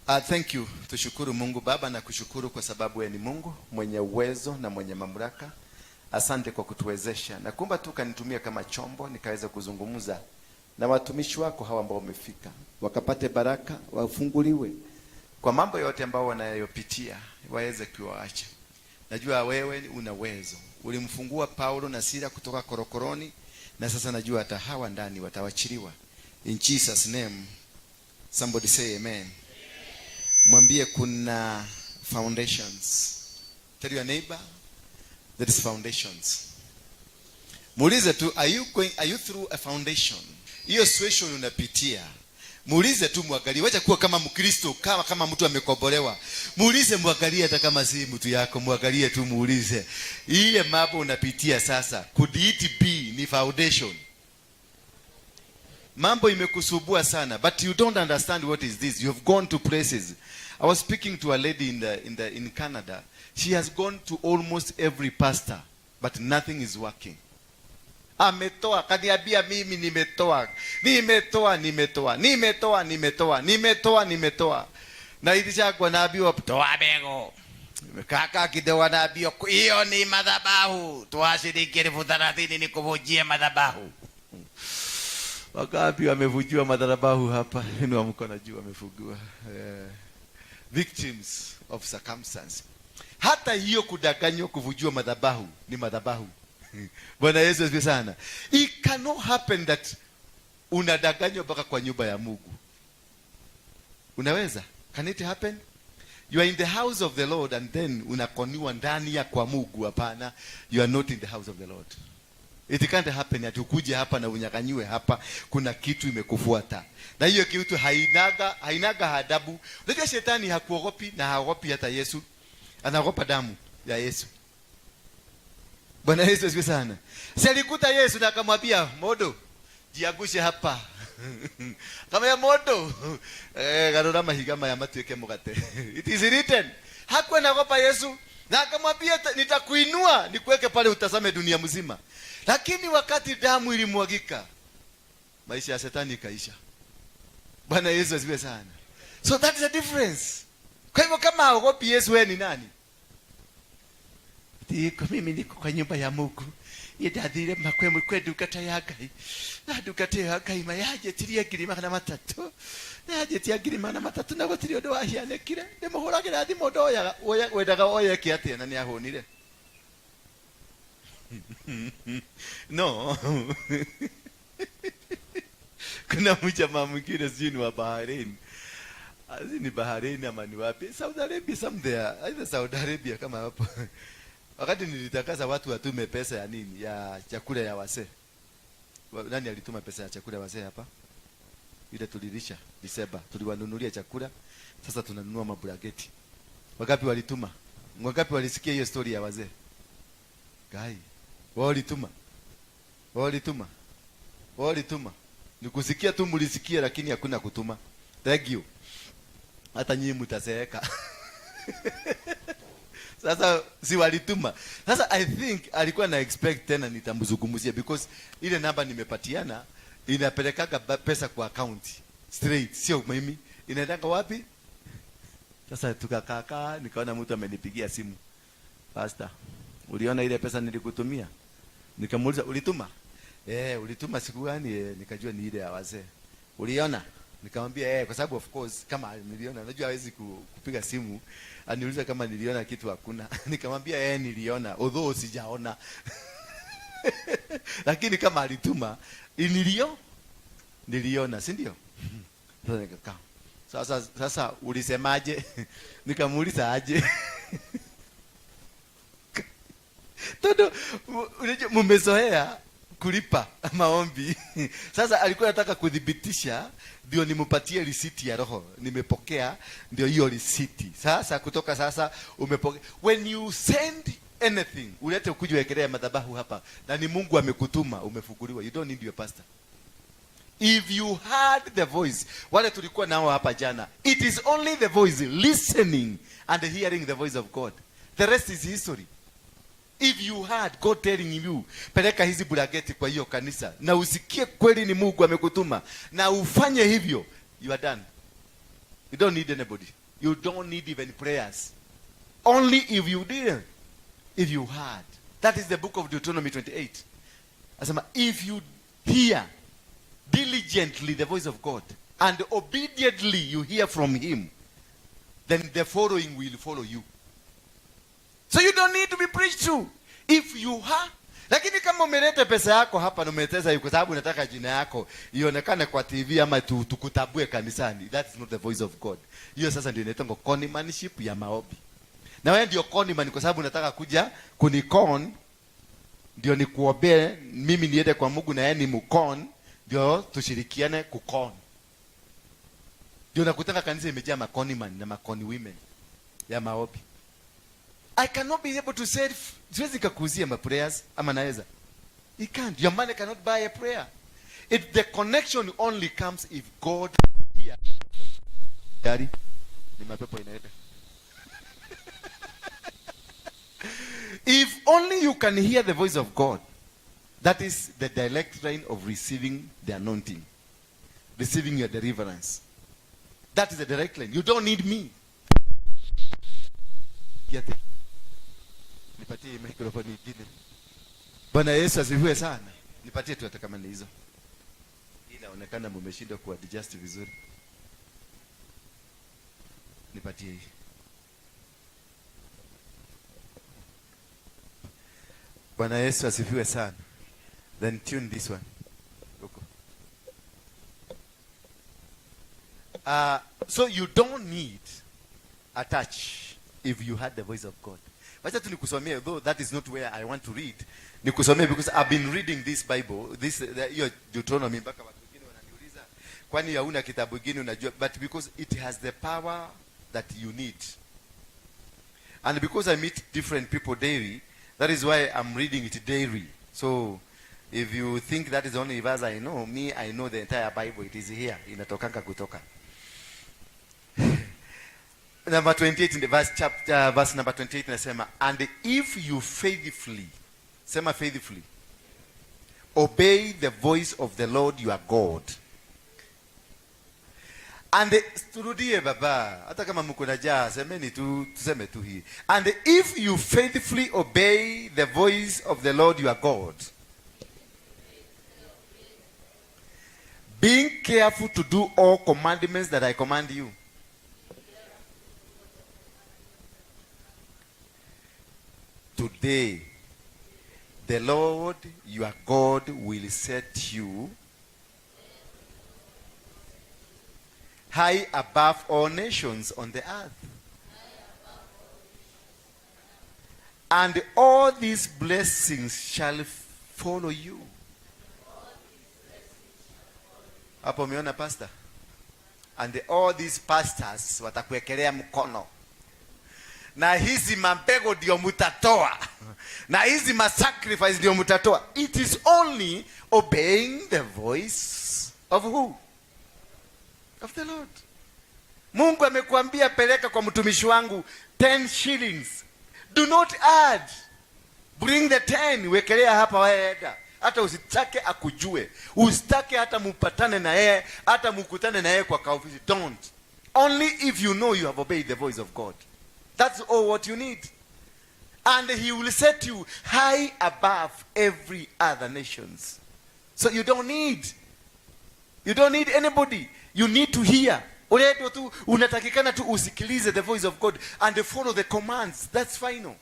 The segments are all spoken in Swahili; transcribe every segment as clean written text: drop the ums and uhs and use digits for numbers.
Thank you. Tushukuru Mungu Baba na kushukuru kwa sababu yeye ni Mungu mwenye uwezo na mwenye mamlaka. Asante kwa kutuwezesha. Na kumba tu kanitumia kama chombo nikaweza kuzungumza na watumishi wako hawa ambao wamefika. Wakapate baraka, wafunguliwe kwa mambo yote ambao wanayopitia, waweze kuacha. Najua wewe una uwezo. Ulimfungua Paulo na Sila kutoka korokoroni, na sasa najua hata hawa ndani watawachiliwa. In Jesus name. Somebody say amen. Mwambie kuna foundations. Tell your neighbor there is foundations. Muulize tu, are you through a foundation? Hiyo situation unapitia. Muulize tu, mwangalie. Wacha kuwa kama Mkristo, kama mtu amekombolewa. Muulize, mwangalie hata kama si mtu yako, mwangalie tu, muulize. Ile mambo unapitia sasa, could it be ni foundation? Mambo imekusubua sana, but you don't understand what is this. You have gone to places. I was speaking to a lady in Canada. She has gone to almost every pastor, but nothing is working. Ametoa, kaniambia mimi nimetoa. Na itisha kwa nabii toa bego. Kaka kidogo nabii hiyo ni madhabahu. Toa shilingi 30,000 nikuvujie madhabahu. Wakapi wamevujiwa madhabahu hapa. Inua mkono juu, wamefugiwa. Victims of circumstance. Hata hiyo kudanganywa, kuvujiwa madhabahu ni madhabahu. Bwana Yesu asifiwe sana. It cannot happen that unadanganywa mpaka kwa nyumba ya Mungu. Unaweza? Can it happen? You are in the house of the Lord and then unakoniwa ndani ya kwa Mungu. Hapana, you are not in the house of the Lord. It can't happen ati ukuje hapa na unyang'anywe hapa. Kuna kitu imekufuata. Na hiyo kitu hainaga adabu. Unajua shetani hakuogopi na haogopi hata Yesu. Anaogopa damu ya Yesu. Bwana Yesu asifiwe sana. Si alikuta Yesu na akamwambia, "Modo, jiagushe hapa." Kama ya modo, garura mahigama ya matueke mugate. It is written. Hakuwa anaogopa Yesu na akamwambia, "Nitakuinua nikuweke pale utazame dunia mzima." Lakini wakati damu ilimwagika, maisha ya shetani ikaisha. Bwana Yesu asifiwe sana. So that is the difference. Kwa hivyo kama haogopi Yesu, wewe ni nani? Mimi niko kwa nyumba ya Mungu. Yedadire makwemu kwedu kata ya Ngai. Na dukate ya Ngai mayaje tiria girima kana matatu. Naje tia girima na matatu na gotiri odo wahiane kire. Ndemuhuragira thimo ndoya wedaga oye kiate na ni ahonire. No. Kuna mjamaa mwingine sijui wa Bahrain. Azini Bahrain ama ni wapi? Saudi Arabia somewhere. Either Saudi Arabia kama hapo. Wakati nilitakaza watu watume pesa ya nini? Ya chakula ya wazee. Nani alituma pesa ya chakula ya wazee hapa? Ile tulilisha Disemba. Tuliwanunulia chakula. Sasa tunanunua mabulageti. Wangapi walituma? Wangapi walisikia hiyo story ya wazee? Gai. Walituma. Nikusikia tu, mlisikia lakini hakuna kutuma. Thank you. Hata nyinyi mtazeeka. Sasa si walituma. Sasa I think alikuwa na expect tena nitamzungumzia because ile namba nimepatiana inapelekaga pesa kwa account straight, sio mimi. Inaenda wapi? Sasa tukakaa nikaona mtu amenipigia simu. Pastor, uliona ile pesa nilikutumia? Nikamuuliza, ulituma? Ulituma siku gani? Nikajua ni ile ya wazee. Uliona? Nikamwambia kwa sababu of course kama niliona, najua hawezi kupiga simu aniuliza kama niliona kitu, hakuna. Nikamwambia niliona, although sijaona. Lakini kama alituma, niliona, si ndio? Sasa nikakaa. Sasa ulisemaje? Nikamuuliza aje. Todo mumezoea kulipa maombi. Sasa alikuwa anataka kudhibitisha ndio nimpatie risiti ya roho. Nimepokea ndio hiyo risiti. Sasa kutoka sasa umepokea. When you send anything, ulete ukuje wekelea madhabahu hapa. Na ni Mungu amekutuma, umefunguliwa. You don't need your pastor. If you heard the voice, wale tulikuwa nao hapa jana, it is only the voice, listening and hearing the voice of God. The rest is history. If you heard God telling you, peleka hizi bulageti kwa hiyo kanisa, na usikie kweli ni Mungu amekutuma, na ufanye hivyo, you are done. You don't need anybody. You don't need even prayers. Only if you did, if you heard. That is the book of Deuteronomy 28. Asema, if you hear diligently the voice of God and obediently you hear from him, then the following will follow you. So you don't need to be preached to. If you have. Lakini kama umeleta pesa yako hapa na umeteza yuko sababu unataka jina yako ionekane kwa TV ama tukutabue kanisani, that is not the voice of God. Hiyo sasa ndio inaitwa conmanship ya maombi. Na wewe ndio conman kwa sababu unataka kuja kunikon, ndio nikuombee mimi niende kwa Mungu na yeye ni mkon, ndio tushirikiane kukon. Ndio nakutaka kanisa imejaa maconman na macon women ya maombi. I cannot be able to say, siwezi kakuzia my prayers, ama naweza. You can't. Your money cannot buy a prayer. The connection only comes if God hears. Daddy, ni mapepo inaenda. If only you can hear the voice of God, that is the direct line of receiving the anointing, receiving your deliverance. That is the direct line. You don't need me. Get it. Nipatie microphone nyingine. Bwana Yesu asifiwe sana. Nipatie tu hata kama ni hizo. Inaonekana mmeshindwa kuadjust vizuri. Nipatie hii. Bwana Yesu asifiwe sana. Then tune this one. Look. So you don't need a touch if you had the voice of God. Wacha tu nikusomee, though that is not where I want to read. Nikusomee because I've been reading this Bible, this your Deuteronomy, mpaka watu wengine wananiuliza kwani hauna kitabu kingine unajua, but because it has the power that you need. And because I meet different people daily, that is why I'm reading it daily. So if you think that is the only verse I know, I know the entire Bible. It is here. Inatokanga kutoka. Number 28 in the verse number 28 nasema, and if you faithfully, sema faithfully, obey the voice of the Lord your God. And turudie baba, hata kama mko na jaa, semeni tu, tuseme tu hii. And if you faithfully obey the voice of the Lord your God, being careful to do all commandments that I command you. Today, the Lord your God will set you high above all nations on the earth. And all these blessings shall follow you. Hapo umeona pastor? And all these pastors watakuwekelea mkono. Na hizi mambego ndio mutatoa. Na hizi sacrifice ndio mutatoa. It is only obeying the voice of who? Of the Lord. Mungu amekuambia peleka kwa mtumishi wangu 10 shillings. Do not add. Bring the 10. Wekelea hapa waenda. Hata usitake akujue. Usitake hata mupatane na yeye. Hata mukutane na yeye kwa kaofisi. Don't. Only if you know you have obeyed the voice of God. That's all what you need. And he will set you high above every other nations. So you don't need anybody. You need to hear. Unatakikana tu usikilize the voice of God and follow the commands. That's final.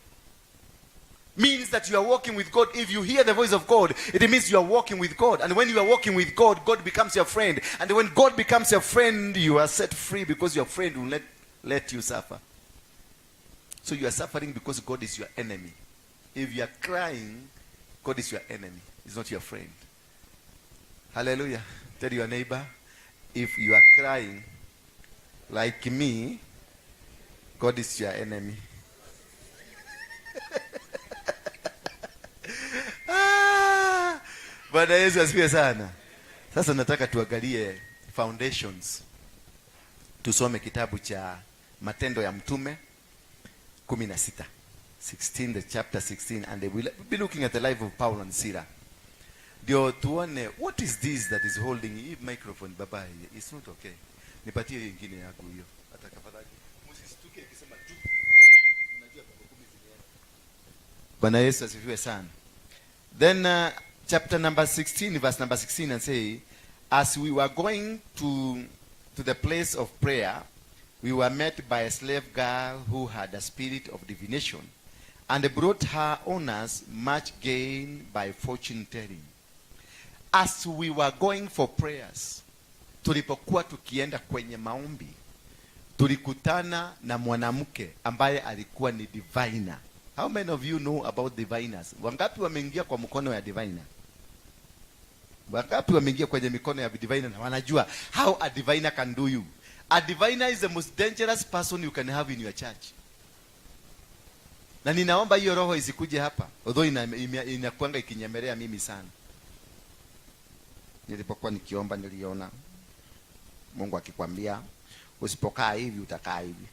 Means that you are walking with God. If you hear the voice of God, it means you are walking with God. And when you are walking with God, God becomes your friend. And when God becomes your friend, you are set free because your friend will let you suffer. So you are suffering because God is your enemy. If you are crying, God is your enemy. He's not your friend. Hallelujah. Tell your neighbor, if you are crying like me, God is your enemy. Bwana Yesu asifiwe sana. Sasa nataka tuangalie foundations. Tusome kitabu cha Matendo ya Mtume 16. The chapter 16, and we'll be looking at the life of Paul and Silas. Ndio tuone what is this that is holding hii microphone baba, it's not okay. Nipatie nyingine yako hiyo. Hata tafadhali. Msistuke ikisema tu. Unajua kwa 10 zinaenda. Bwana Yesu asifiwe sana. Then chapter number 16, verse number 16 and say, as we were going to the place of prayer, we were met by a slave girl who had a spirit of divination, and brought her owners much gain by fortune telling. As we were going for prayers, tulipokuwa tukienda kwenye maombi, tulikutana na mwanamke ambaye alikuwa ni diviner. How many of you know about diviners? Wangapi wameingia kwa mkono ya diviner? Wangapi wameingia kwenye mikono ya diviner na wanajua how a diviner can do you? A diviner is the most dangerous person you can have in your church. Na ninaomba hiyo roho isikuje hapa. Although inakuanga ikinyemelea mimi sana. Nilipokuwa nikiomba niliona Mungu akikwambia usipokaa hivi utakaa hivi.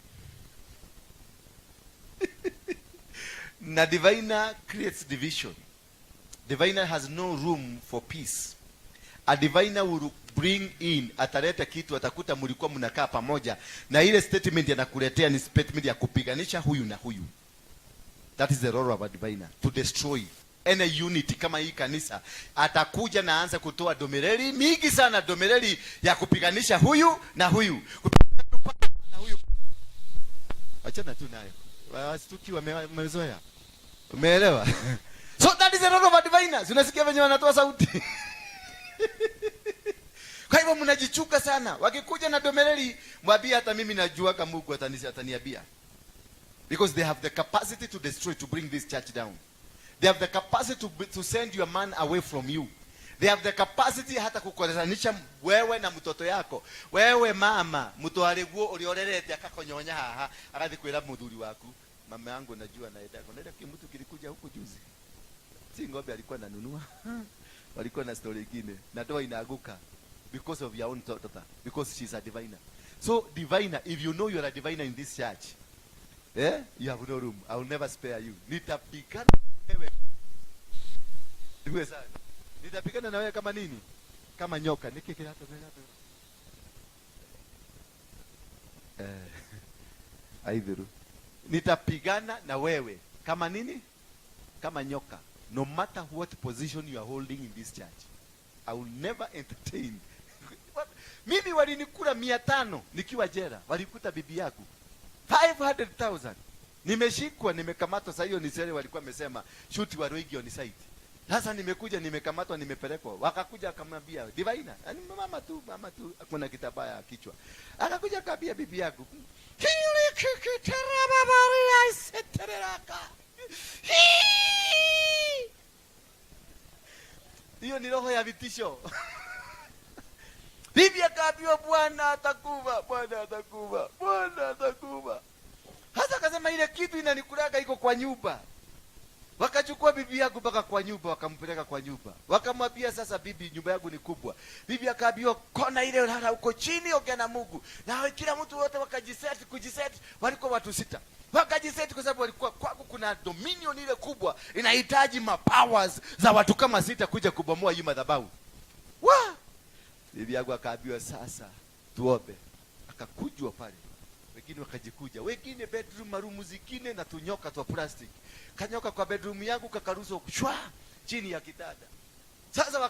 Na diviner creates division. Diviner has no room for peace. A diviner will bring in, ataleta kitu, atakuta mlikuwa mnakaa pamoja na ile statement anakuletea ni statement ya kupiganisha huyu na huyu. That is the role of a diviner, to destroy any unity. Kama hii kanisa atakuja na aanza kutoa domereli mingi sana, domereli ya kupiganisha huyu na huyu, na huyu. Achana tu nayo, wasituki wamezoea. Umeelewa? So that is the role of a diviner. Unasikia venye wanatoa sauti. Kwa hivyo mnajichuka sana. Wakikuja na domereli, mwambie hata mimi najua kama Mungu ataniambia. Because they have the capacity to destroy, to bring this church down. They have the capacity to send your man away from you. They have the capacity hata kukolezanisha wewe na mtoto yako. Wewe mama, mtoale guo uliorerete akakonyonya haha, akathi kwira muthuri waku, mama yangu najua naenda kimtu kilikuja huko juzi. Si ng'ombe alikuwa ananunua. Walikuwa na story nyingine. Na doa inaanguka because of your own daughter, because she's a diviner. So diviner, if you know you are a diviner in this church, you have no room. I will never spare you. Nitapigana wewe. Ndiwe sana. Nitapigana na wewe kama nini? Kama nyoka. Nikikira hapo mbele hapo. Aidhuru. Nitapigana na wewe kama nini? Kama nyoka. No matter what position you are holding in this church, I will never entertain. Mimi walinikula 500 nikiwa jela. Walikuta bibi yangu 500,000. Nimeshikwa, nimekamatwa. Sasa hiyo ni sere walikuwa wamesema shoot Waruinge on site. Sasa nimekuja, nimekamatwa, nimepelekwa. Wakakuja akamwambia diviner, yani mama tu hakuna kitabaya kichwa. Akakuja akambia bibi yangu, "Kile kitaraba bari aisetereka." Hiyo ni roho ya vitisho. Bibi akaambiwa Bwana atakufa, Bwana atakufa, Bwana atakufa. Hata akasema ile kitu inanikulaga iko kwa nyumba. Wakachukua bibi yangu mpaka kwa nyumba, wakampeleka kwa nyumba. Wakamwambia sasa, bibi, nyumba yangu ni kubwa. Bibi akaambiwa kona ile lala huko chini, ongea na Mungu. Na kila mtu wote kujiseti, walikuwa watu 6. Wakajiseti kwa sababu walikuwa kwako kuna dominion ile kubwa, inahitaji mapowers za watu kama 6 kuja kubomoa hii madhabahu. Bibi yangu akaambiwa sasa tuombe. Akakujwa pale. Wengine wakajikuja. Wengine bedroom marumu zingine na tunyoka twa plastic. Kanyoka kwa bedroom yangu kakaruhusu kushwa chini ya kitanda. Sasa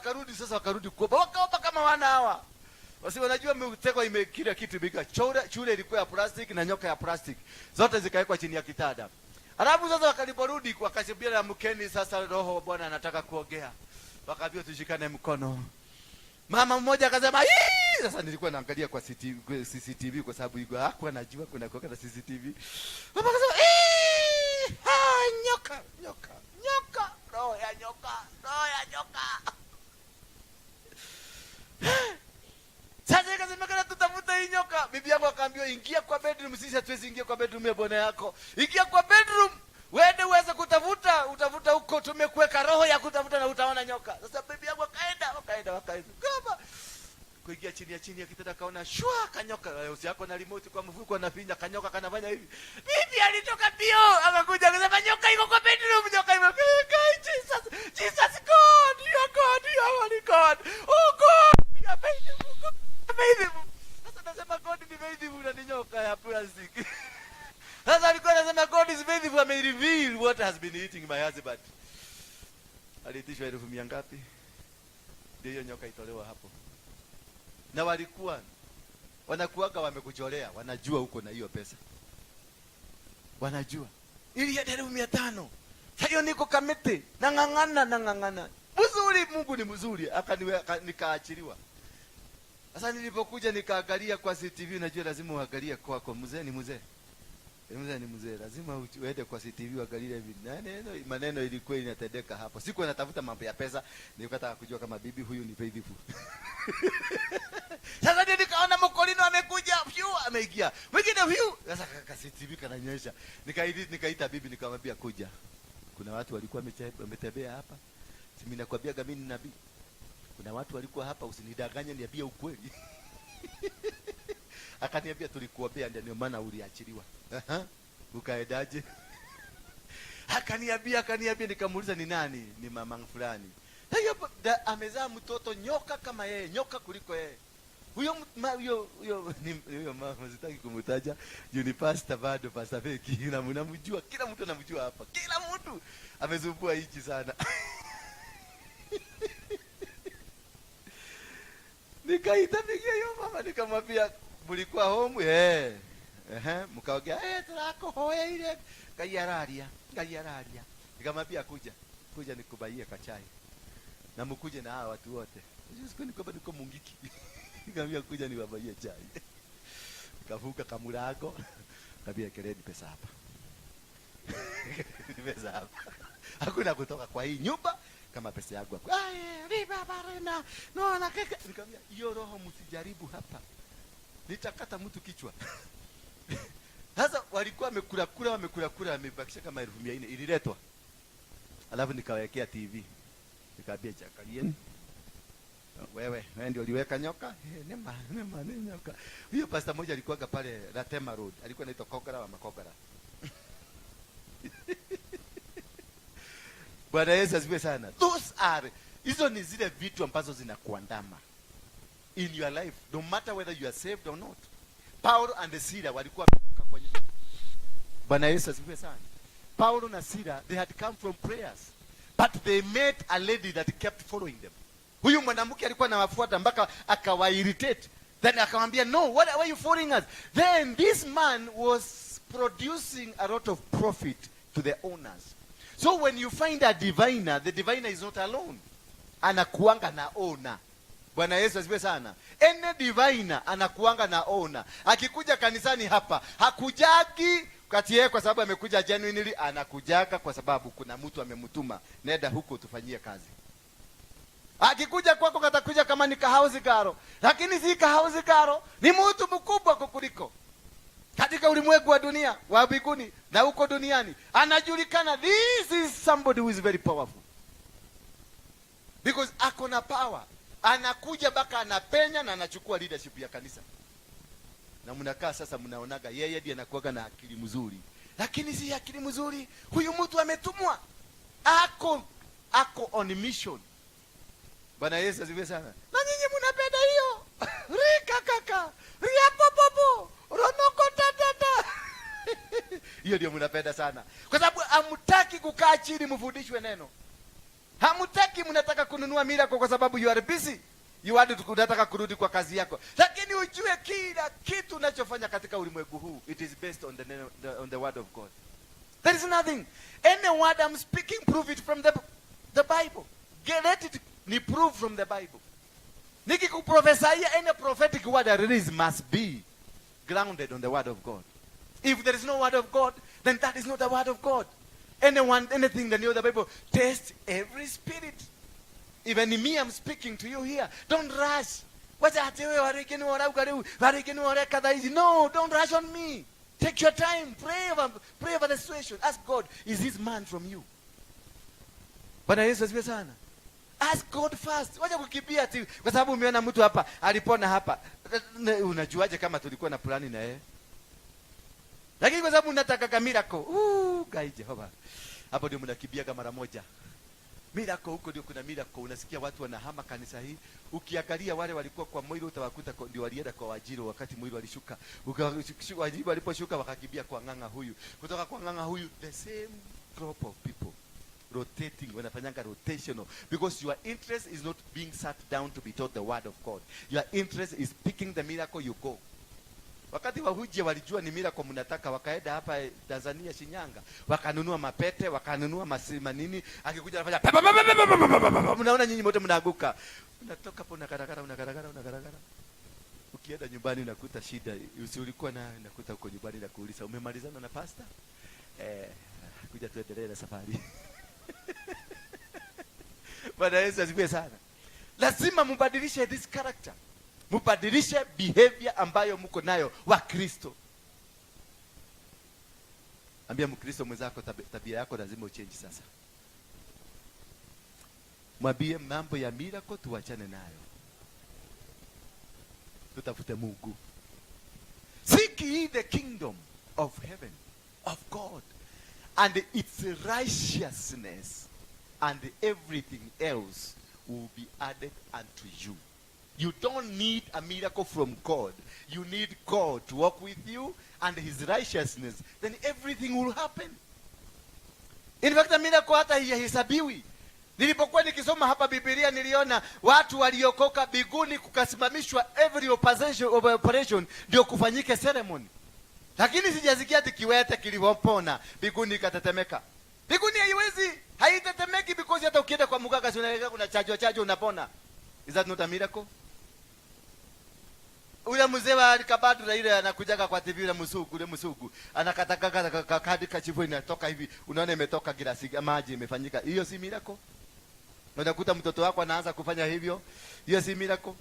wakarudi kuomba. Wakaomba kama wana hawa. Wasi wanajua mtego kila kitu bika. Chule ilikuwa ya plastic na nyoka ya plastic. Zote zikawekwa chini ya kitanda. Alafu sasa wakaliporudi wakashibia na mkeni, sasa roho Bwana anataka kuongea. Wakaambia tushikane mkono. Mama mmoja akasema, "Yee!" Sasa nilikuwa naangalia kwa CCTV kwa sababu yuko hakuwa anajua kuna kwa CCTV. Mama akasema, "Ee! Nyoka, roho ya nyoka." Sasa ikasema kana tutafuta hii nyoka. Bibi yangu akaambiwa ingia kwa bedroom, sisi hatuwezi ingia kwa bedroom ya bwana yako. Ingia kwa bedroom. Wewe uweze utafuta huko, tumekuweka roho ya kutafuta na utaona nyoka. Sasa bibi yangu wakaenda. Kama kuingia chini ya kitanda kaona shwa kanyoka, usi yako na remote kwa mfuko anafinya kanyoka kanafanya hivi. Bibi alitoka bio, akakuja akasema nyoka iko kwa bedroom, nyoka iko. Jesus God, your God, your holy God. Oh God, your faithful. Sasa nasema God faithful na nyoka ya plastic. Sasa alikuwa anasema God is faithful, ame reveal what has been eating my husband. Alitishwa 1,000 ngapi? Ndio hiyo nyoka itolewa hapo. Na walikuwa wanakuaga wamekuchorea, wanajua huko na hiyo pesa. Wanajua. Ili ya 500. Sasa niko kamete, nangangana. Mzuri, Mungu ni mzuri, nikaachiliwa. Sasa nilipokuja nikaangalia kwa CCTV, najua lazima uangalie kwako. Mzee ni mzee. Mzee ni mzee, lazima uende kwa CCTV uangalie hivi. Maneno ilikuwa inatendeka hapo. Siku natafuta mambo ya pesa, nikataka kujua kama bibi huyu ni faithful. Sasa ndio nikaona mkolino amekuja, ameingia. Mwingine sasa CCTV kananyesha. Nikaita bibi nikamwambia kuja. Kuna watu walikuwa wametembea hapa. Mimi nakwambia mimi ni nabii. Kuna watu walikuwa hapa, usinidanganye, niambie ukweli. Akaniambia tulikuombea ndio maana uliachiliwa. Ukaendaje? Akaniambia nikamuuliza ni nani? Ni mama fulani. Hiyo amezaa mtoto nyoka kama yeye, nyoka kuliko yeye. Huyo mama sitaki kumtaja, ni pastor bado, pastor Beki. Na mnamjua, kila mtu anamjua hapa. Kila mtu amezumbua hichi sana. Nikaitapigia hiyo mama nikamwambia mlikuwa home mkaongea tulako hoya ile kayararia. Nikamwambia kuja nikubaie kachai. Na mkuje na hawa watu wote. Siku niko mungiki. Nikamwambia kuja niwabaie chai. Nikavuka kamurago, kabia keleni pesa hapa. Pesa hapa. Hakuna kutoka kwa hii nyumba kama pesa yangu hapo. Riba barena. No na kaka. Nikamwambia hiyo roho msijaribu hapa. Nitakata mtu kichwa. Sasa walikuwa wamekula wamebakisha kama 400 ililetwa. Alafu nikawekea TV. Nikamwambia chakalieni. Wewe ndio uliweka nyoka? Nema nyoka. Hiyo pastor moja alikuwa pale Ratema Road. Alikuwa anaitwa Kogara wa Makogara. Bwana Yesu asifiwe sana. Hizo ni zile vitu ambazo zinakuandama in your life, no matter whether you are saved or not. Paulo and Sila walikuwa kwenye. Bwana Yesu asifiwe sana. Paulo na Sila, they had come from prayers, but they met a lady that kept following them. Huyu mwanamke alikuwa anawafuata mpaka akawairritate. Then akamwambia, no, why are you following us? Then this man was producing a lot of profit to the owners. So when you find a diviner, the diviner is not alone. Anakuanga na owner. Bwana Yesu asifiwe sana. Any diviner anakuanga na owner. Akikuja kanisani hapa, hakujagi kati yeye kwa sababu amekuja genuinely, anakujaga kwa sababu kuna mtu amemtuma, nenda huko tufanyie kazi. Akikuja kwako katakuja kama ni kahauzi karo, lakini si kahauzi karo, ni mtu mkubwa kukuliko. Katika ulimwengu wa dunia, wa mbinguni na huko duniani, anajulikana, this is somebody who is very powerful. Because akona power. Anakuja baka anapenya na anachukua leadership ya kanisa. Na mnakaa sasa mnaonaga yeye ndiye anakuaga na akili mzuri. Lakini si akili mzuri, huyu mtu ametumwa. Ako on mission. Bwana Yesu asifiwe sana. Na nyinyi mnapenda hiyo. Rika kaka, ria popopo, ronoko tatata. Hiyo ndio mnapenda sana. Kwa sababu hamtaki kukaa chini mfundishwe neno. Hamtaki, mnataka kununua miracle kwa sababu you are busy. Unataka kurudi kwa kazi yako. Lakini ujue kila kitu unachofanya katika ulimwengu huu, it is based on the word of God. There is nothing. Any word I'm speaking, prove it from the Bible. Let it be proved from the Bible. Nikikuprofesia, any prophetic word I release must be grounded on the word of God. If there is no word of God, then that is not the word of God. Anything that you know the Bible, test every spirit. Even me, I'm speaking to you here. Don't rush. No, don't rush on me. Take your time. Pray over the situation. Ask God, is this man from you? Bwana Yesu asifiwe sana. Ask God first. Wacha kukimbia tu kwa sababu umeona mtu hapa alipona hapa. Unajuaje kama tulikuwa na plani na yeye? Lakini kwa sababu unataka miracle. Gai Jehova. Hapo ndio mnakimbia kama mara moja. Miracle huko ndio kuna miracle. Unasikia watu wanahama kanisa hii. Ukiangalia wale walikuwa kwa Moiro utawakuta ndio walienda kwa Wajiro wakati Moiro alishuka. Wajiro waliposhuka wakakimbia kwa Ng'ang'a huyu. Kutoka kwa Ng'ang'a huyu the same group of people rotating, wanafanyanga rotational, because your interest is not being sat down to be taught the word of God. Your interest is picking the miracle you go. Wakati wahuje walijua ni miracle mnataka, wakaenda hapa Tanzania Shinyanga, wakanunua mapete, wakanunua masima nini, akikuja anafanya mnaona nyinyi wote mnaanguka. Unatoka hapo unagaragara. Ukienda nyumbani unakuta shida. Ulikuwa na unakuta uko nyumbani na kuuliza umemalizana na pastor? Kuja tuendelee na safari. Bwana Yesu asifiwe sana. Lazima mbadilishe this character. Mbadilishe behavior ambayo mko nayo wa Kristo. Ambia Mkristo mwenzako tabia yako lazima uchange sasa. Mwambie mambo ya miracle tuachane nayo. Tutafute Mungu. Seek ye the kingdom of heaven, of God, and its righteousness, and everything else will be added unto you. You don't need a miracle from God. You need God to walk with you and his righteousness. Then everything will happen. In fact, a miracle hata haihesabiwi. Nilipokuwa nikisoma hapa Biblia niliona watu waliokoka biguni kukasimamishwa every operation ndio kufanyike ceremony. Lakini sijasikia ati kiwete kilipopona biguni ikatetemeka. Biguni haitetemeki because hata ukienda kwa mganga unaelekea kuna chajo unapona. Is that not a miracle? Ule mzee wa Kabadura ile anakujaga kwa TV ule msugu anakataka kadi kachifu inatoka hivi, unaona imetoka gilasi maji imefanyika. Hiyo si miracle? Unakuta mtoto wako anaanza kufanya hivyo, hiyo si miracle?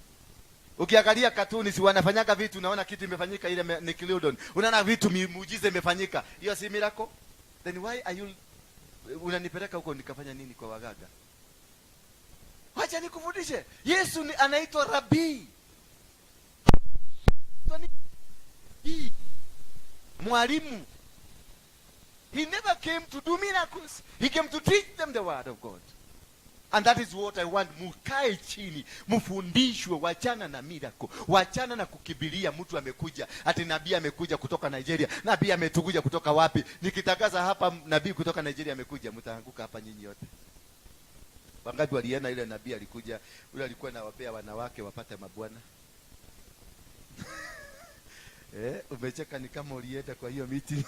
Ukiangalia katuni si wanafanyaga vitu, unaona kitu imefanyika, ile Nickelodeon unaona vitu muujiza imefanyika, hiyo si miracle? Then why are you unanipeleka huko nikafanya nini kwa wagaga? Wacha nikufundishe. Yesu anaitwa Rabii. Mwalimu. He never came to do miracles. He came to teach them the word of God. And that is what I want. Mukae chini, mufundishwe, wachana na miracle. Wachana na kukibiria mtu amekuja. Ati nabii amekuja kutoka Nigeria. Nabii ametukuja kutoka wapi? Nikitangaza hapa nabii kutoka Nigeria amekuja, mtaanguka hapa nyinyi yote. Wangapi waliona ile nabii alikuja, yule alikuwa anawapea wanawake wapate mabwana? Umecheka ni kama ulienda kwa hiyo miti.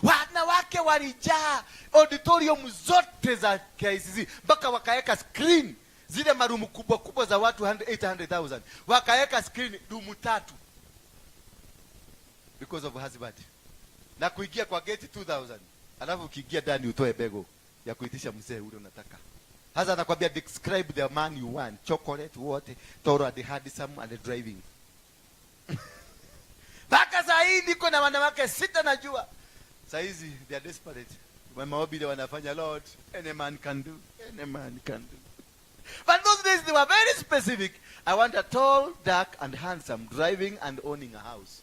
Wanawake walijaa auditorium zote za KICC, mpaka wakaeka screen zile marumu kubwa za watu 800,000. Wakaeka screen rumu 3 because of husband. Na kuingia kwa gate 2,000. Alafu ukiingia ndani utoe bego ya kuitisha mzee ule unataka. Hasa anakuambia describe the man you want. Chocolate, what? Toro the handsome and the driving. Baka saa hii niko na wanawake 6 najua. Saa hizi they are desperate. Maombi ile wanafanya, Lord, any man can do. Any man can do. But those days they were very specific. I want a tall, dark and handsome driving and owning a house.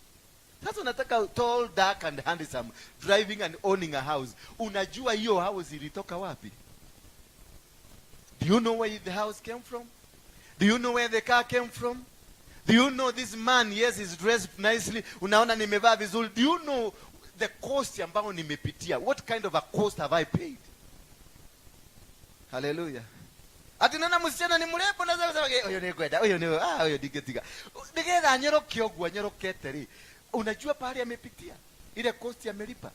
Sasa nataka tall, dark and handsome driving and owning a house. Unajua hiyo house ilitoka wapi? Do you know where the house came from? Do you know where the car came from? Do you know this man, yes, he's dressed nicely. Unaona nimevaa vizuri. Do you know the cost ambao nimepitia? What kind of a cost have I paid? Hallelujah. Ati nana msichana ni mrembo na sasa oyo ni kwenda, oyo digetiga. Digera anyoroke ogwa nyeroketeri. Unajua pahali amepitia. Ile cost amelipa.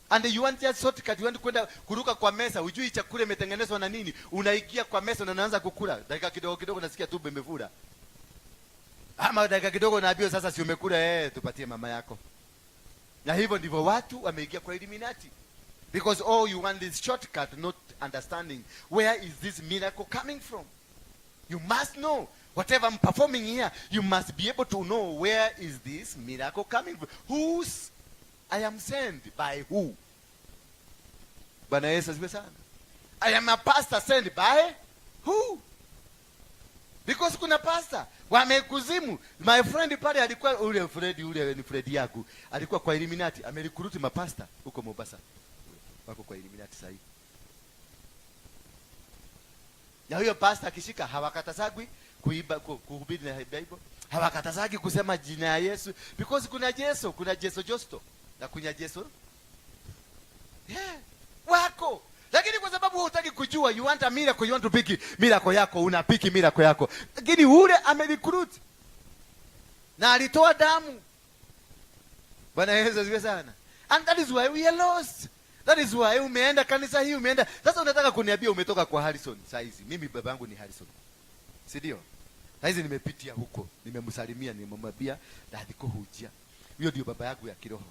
And you want just shortcut, you want kwenda kuruka kwa mesa, hujui chakula imetengenezwa na nini. Unaingia kwa mesa na unaanza kukula. Dakika kidogo nasikia tumbo imefura. Ama dakika kidogo naambiwa sasa si umekula, tupatie mama yako. Na hivyo ndivyo watu wameingia kwa Illuminati. Because all you want is shortcut, not understanding where is this miracle coming from. You must know. Whatever I'm performing here, you must be able to know where is this miracle coming from. Whose I am sent by who? Bwana Yesu asifiwe sana. I am a pastor sent by who? Because kuna pastor wamekuzimu. My friend pale alikuwa ule ni Fred yangu. Alikuwa kwa Illuminati, amerikuruti mapasta huko Mombasa. Wako kwa Illuminati sasa hivi. Na huyo pastor akishika hawakatazagwi kuiba kuhubiri na Bible. Hawakatazagi kusema jina ya Yesu because kuna Yesu Josto na kuna Yesu wako. Lakini kwa sababu hutaki kujua, you want a miracle, you want to pick miracle yako, unapiki miracle yako. Lakini ule amerecruit na alitoa damu. Bwana Yesu asifiwe sana. And that is why we are lost. That is why umeenda kanisa hii, umeenda. Sasa unataka kuniambia umetoka kwa Harrison saizi. Mimi babangu ni Harrison. Si ndio? Saizi nimepitia huko, nimemsalimia, nimemwambia dadiko hujia. Huyo ndio baba yangu ya kiroho.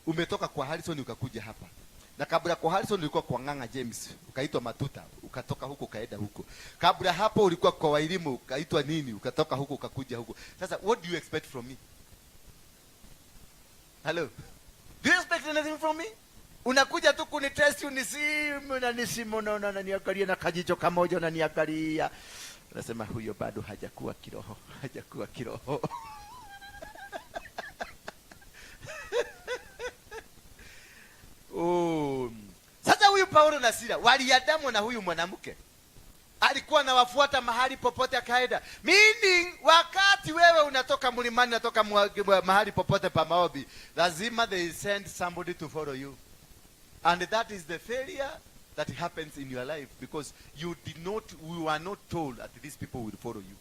Umetoka kwa Harrison ukakuja hapa. Na kabla kwa Harrison ulikuwa kwa Nganga James, ukaitwa Matuta, ukatoka huko kaenda huko. Kabla hapo ulikuwa kwa Wairimu, ukaitwa nini, ukatoka huko ukakuja huko. Sasa what do you expect from me? Hello? Do you expect anything from me? Unakuja tu kunitest, unisimu na niangalia na kajicho kamoja na niangalia. Unasema huyo bado hajakuwa kiroho. Sasa huyu Paulo na Sila waliadamu na huyu mwanamke alikuwa anawafuata mahali popote akaenda. Meaning wakati wewe unatoka mlimani, unatoka mahali popote pa maombi, lazima they send somebody to follow you. And that is the failure that happens in your life because you are not told that these people will follow you.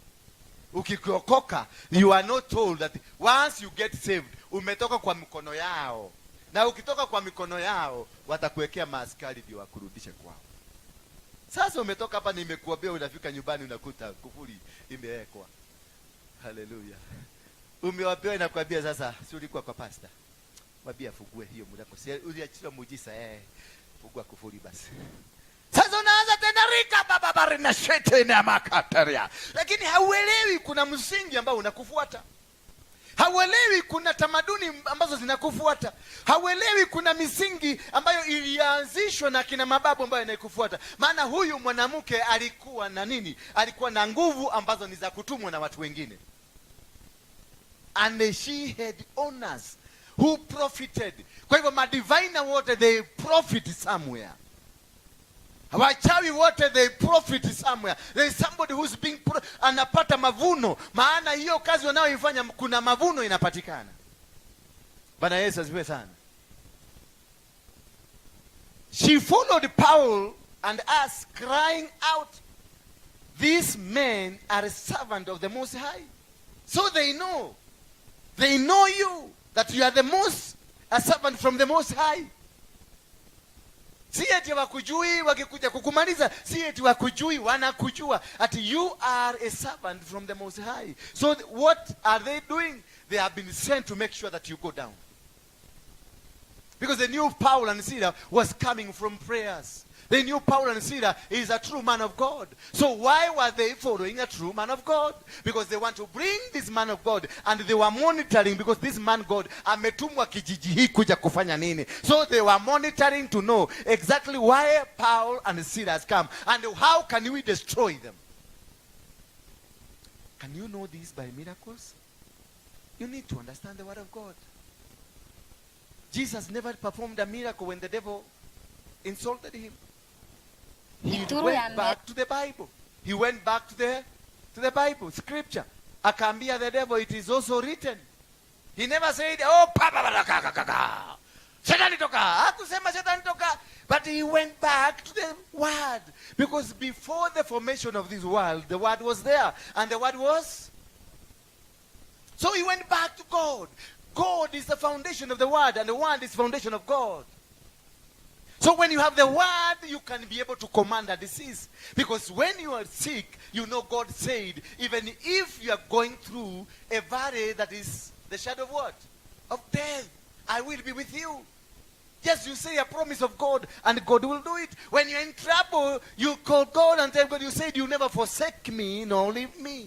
Ukikokoka, you are not told that once you get saved, umetoka kwa mikono yao. Na ukitoka kwa mikono yao, watakuwekea maaskari ndio wakurudishe kwao. Sasa umetoka hapa, nimekuambia unafika nyumbani unakuta kufuri imewekwa. Hallelujah. Umewaambia inakwambia sasa, si ulikuwa kwa pastor. Mwambie afungue hiyo mlango. Si uliachia muujiza fungua kufuri basi. Sasa unaanza tena rika baba barina shete na makataria. Lakini hauelewi kuna msingi ambao unakufuata. Hauelewi kuna tamaduni ambazo zinakufuata. Hauelewi kuna misingi ambayo ilianzishwa na kina mababu ambayo inakufuata. Maana huyu mwanamke alikuwa na nini? Alikuwa na nguvu ambazo ni za kutumwa na watu wengine. And she had owners who profited. Kwa hivyo madiviner wote they profit somewhere. Wachawi wote they profit somewhere. There is somebody who's being anapata mavuno. Maana hiyo kazi wanayoifanya kuna mavuno inapatikana. Bwana Yesu asifiwe sana. She followed Paul and us crying out, these men are a servant of the Most High. So they know you, that you are a servant from the Most High. Si eti wakujui wakikuja kukumaliza, si eti wakujui wanakujua, that you are a servant from the Most High. So what are they doing? They have been sent to make sure that you go down. Because they knew Paul and Silas was coming from prayers. They knew Paul and Silas is a true man of God. So why were they following a true man of God? Because they want to bring this man of God, and they were monitoring because this man God ametumwa kijiji hii kuja kufanya nini. So they were monitoring to know exactly why Paul and Silas come and how can we destroy them. Can you know this by miracles? You need to understand the word of God. Jesus never performed a miracle when the devil insulted him. He went back to the Bible. He went back to the Bible, scripture. Akaambia the devil, it is also written. He never said, oh, Shetani toka. Hakusema Shetani toka. But he went back to the word. Because before the formation of this world, the word was there. And the word was. So he went back to God. God is the foundation of the word, and the word is the foundation of God. So when you have the word, you can be able to command a disease. Because when you are sick, you know God said, even if you are going through a valley that is the shadow of what? Of death, I will be with you. Yes, you say a promise of God, and God will do it. When you're in trouble, you call God and tell God, you said, you never forsake me, nor leave me.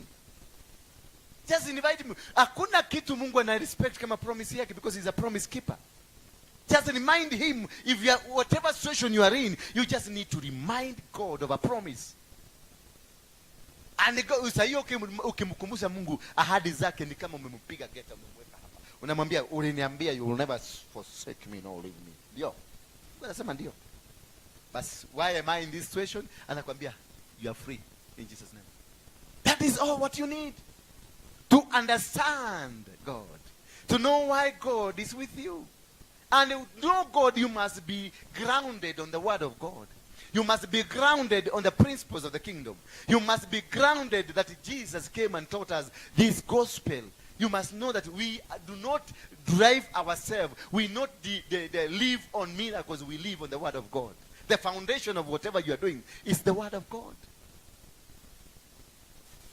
Just invite him. Hakuna kitu Mungu ana respect kama promise yake, because he's a promise keeper. Just remind him, if you are, whatever situation you are in, you just need to remind God of a promise. And usahiyo ukimkumbusha Mungu ahadi zake ni kama umempiga geta umemweka hapa. Unamwambia uliniambia you will never forsake me nor leave me. Ndio. Anasema ndio. But why am I in this situation? Anakuambia you are free. In Jesus' name. That is all what you need. To understand God. To know why God is with you. And to know God, you must be grounded on the word of God. You must be grounded on the principles of the kingdom. You must be grounded that Jesus came and taught us this gospel. You must know that we do not drive ourselves. We not live on miracles. We live on the word of God. The foundation of whatever you are doing is the word of God.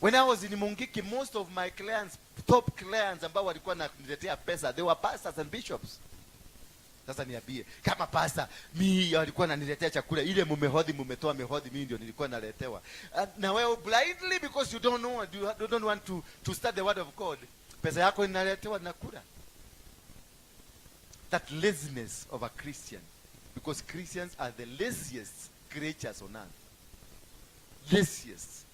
When I was in Mungiki, most of my clients, top clients ambao walikuwa wananiletea pesa, they were pastors and bishops. Sasa niambie, kama pastor, mimi walikuwa wananiletea chakula, ile mumetoa mehodhi, mimi ndio nilikuwa naletewa. Na wewe blindly, because you don't know, you don't want to study the word of God, pesa yako inaletewa na kula. That laziness of a Christian, because Christians are the laziest creatures on earth. Laziest.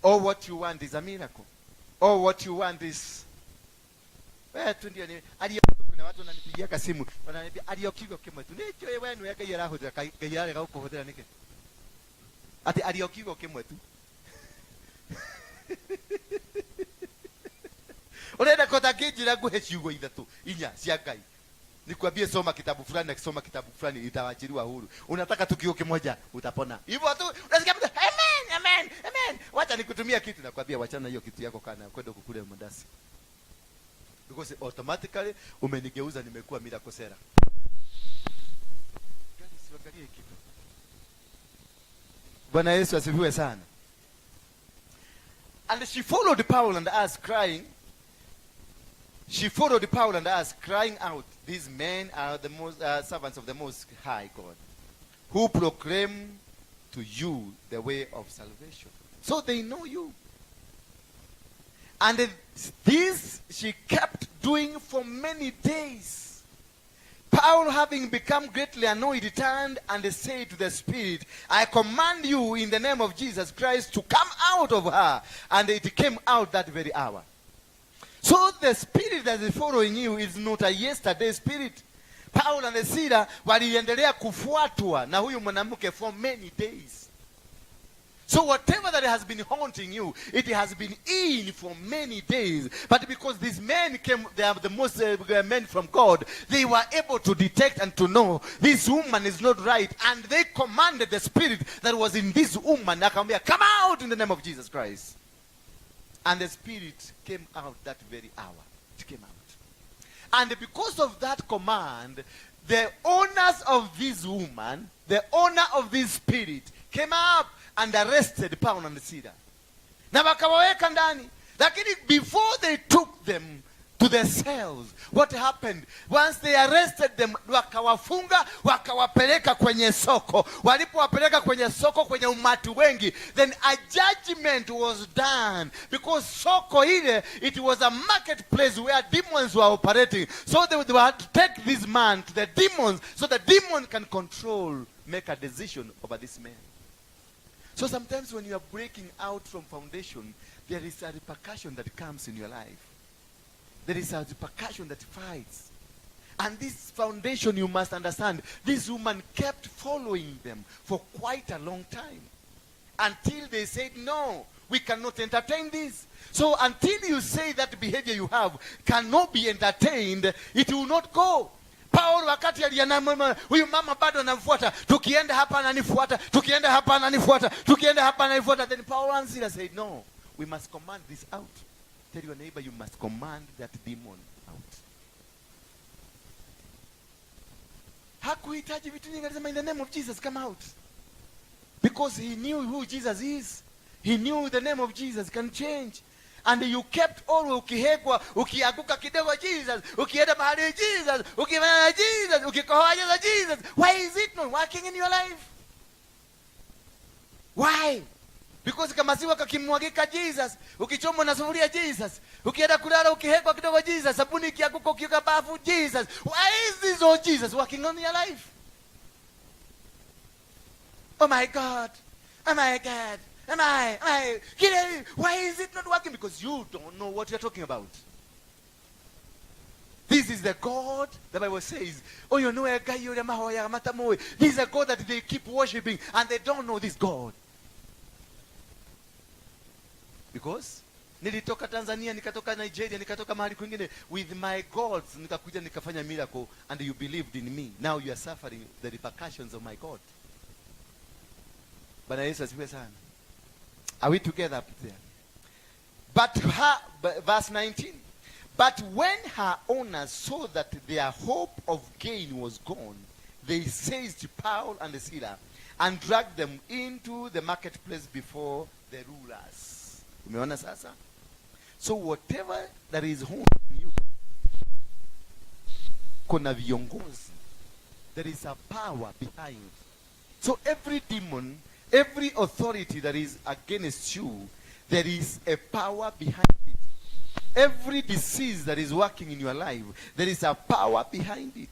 All what you want is a miracle. All what you want is tu ndio ni kuna watu wananipigia simu wananiambia aliokigo kimwe tu nicho wewe ni yake yara hoja kai yara gauko hoja nike ati aliokigo kimwe tu unaenda kota kijira guhe ciugo ithatu inya cia Ngai nikwambie soma kitabu fulani na kisoma kitabu fulani itawachiliwa huru. Unataka tukio kimoja utapona hivyo tu. Unasikia mtu amen amen amen, wacha nikutumia kitu, nakwambia wachana hiyo kitu yako kana kwenda kukule mdasi, because automatically umenigeuza nimekuwa miracle seller. Gani siangalie kitu. Bwana Yesu asifiwe sana. And she followed Paul and us crying. She followed Paul and us crying out, these men are the most servants of the Most High God, who proclaim to you the way of salvation. So they know you. And this she kept doing for many days. Paul, having become greatly annoyed, turned and said to the spirit, I command you in the name of Jesus Christ to come out of her. And it came out that very hour. So the spirit that is following you is not a yesterday spirit. Paul and Sila waliendelea kufuatwa na huyu mwanamke for many days. So whatever that has been haunting you, it has been in for many days. But because these men came, they are the most men from God, they were able to detect and to know this woman is not right. And they commanded the spirit that was in this woman, come out in the name of Jesus Christ. And the spirit came out that very hour. It came out. And because of that command, the owners of this woman, the owner of this spirit, came up and arrested Paul and Sila. Na wakawaweka ndani. Lakini before they took them to the cells, what happened? Once they arrested them, wakawafunga, wakawapeleka kwenye soko. Walipowapeleka kwenye soko, kwenye umati wengi, then a judgment was done. Because soko ile, it was a marketplace where demons were operating. So they had to take this man to the demons, so the demon can control, make a decision over this man. So sometimes when you are breaking out from foundation, there is a repercussion that comes in your life. There is a repercussion that fights. And this foundation, you must understand, this woman kept following them for quite a long time. Until they said, no, we cannot entertain this. So until you say that behavior you have cannot be entertained, it will not go. Paul wakati alianama, huyu mama bado anamfuata, tukienda hapa ananifuata, tukienda hapa ananifuata, tukienda hapa ananifuata. Then Paul and Sila said, no, we must command this out. Tell your neighbor, you must command that demon out. Hakuhitaji vitu nyingi, alisema in the name of Jesus, come out. Because he knew who Jesus is. He knew the name of Jesus can change. And you kept always ukihegwa, ukiaguka kidogo Jesus, ukienda mahali Jesus, ukifanya Jesus, ukikohoa Jesus. Why is it not working in your life? Why? Because kama siwa kakimwagika Jesus, ukichomwa na sufuria Jesus, ukienda kulala ukihegwa kidogo Jesus, sabuni ikiaguka ukioga bafu Jesus. Why is this all Jesus working on your life? Oh my God. Oh my God. Am I? Why is it not working? Because you don't know what you're talking about. This This is the God, the Bible says, oh, you know, this is a God that they keep worshiping and they don't know this God. Because nilitoka Tanzania, nikatoka Nigeria, nikatoka mahali kwingine with my gods, nikakuja nikafanya miracle and you believed in me. Now you are suffering the repercussions of my God. Bwana Yesu asifiwe sana. Are we together up there? But verse 19. But when her owners saw that their hope of gain was gone, they seized Paul and Silas and dragged them into the marketplace before the rulers. Umeona sasa? So whatever that is holding you, kuna viongozi, there is a power behind. So every demon, every authority that is against you, there is a power behind it. Every disease that is working in your life, there is a power behind it.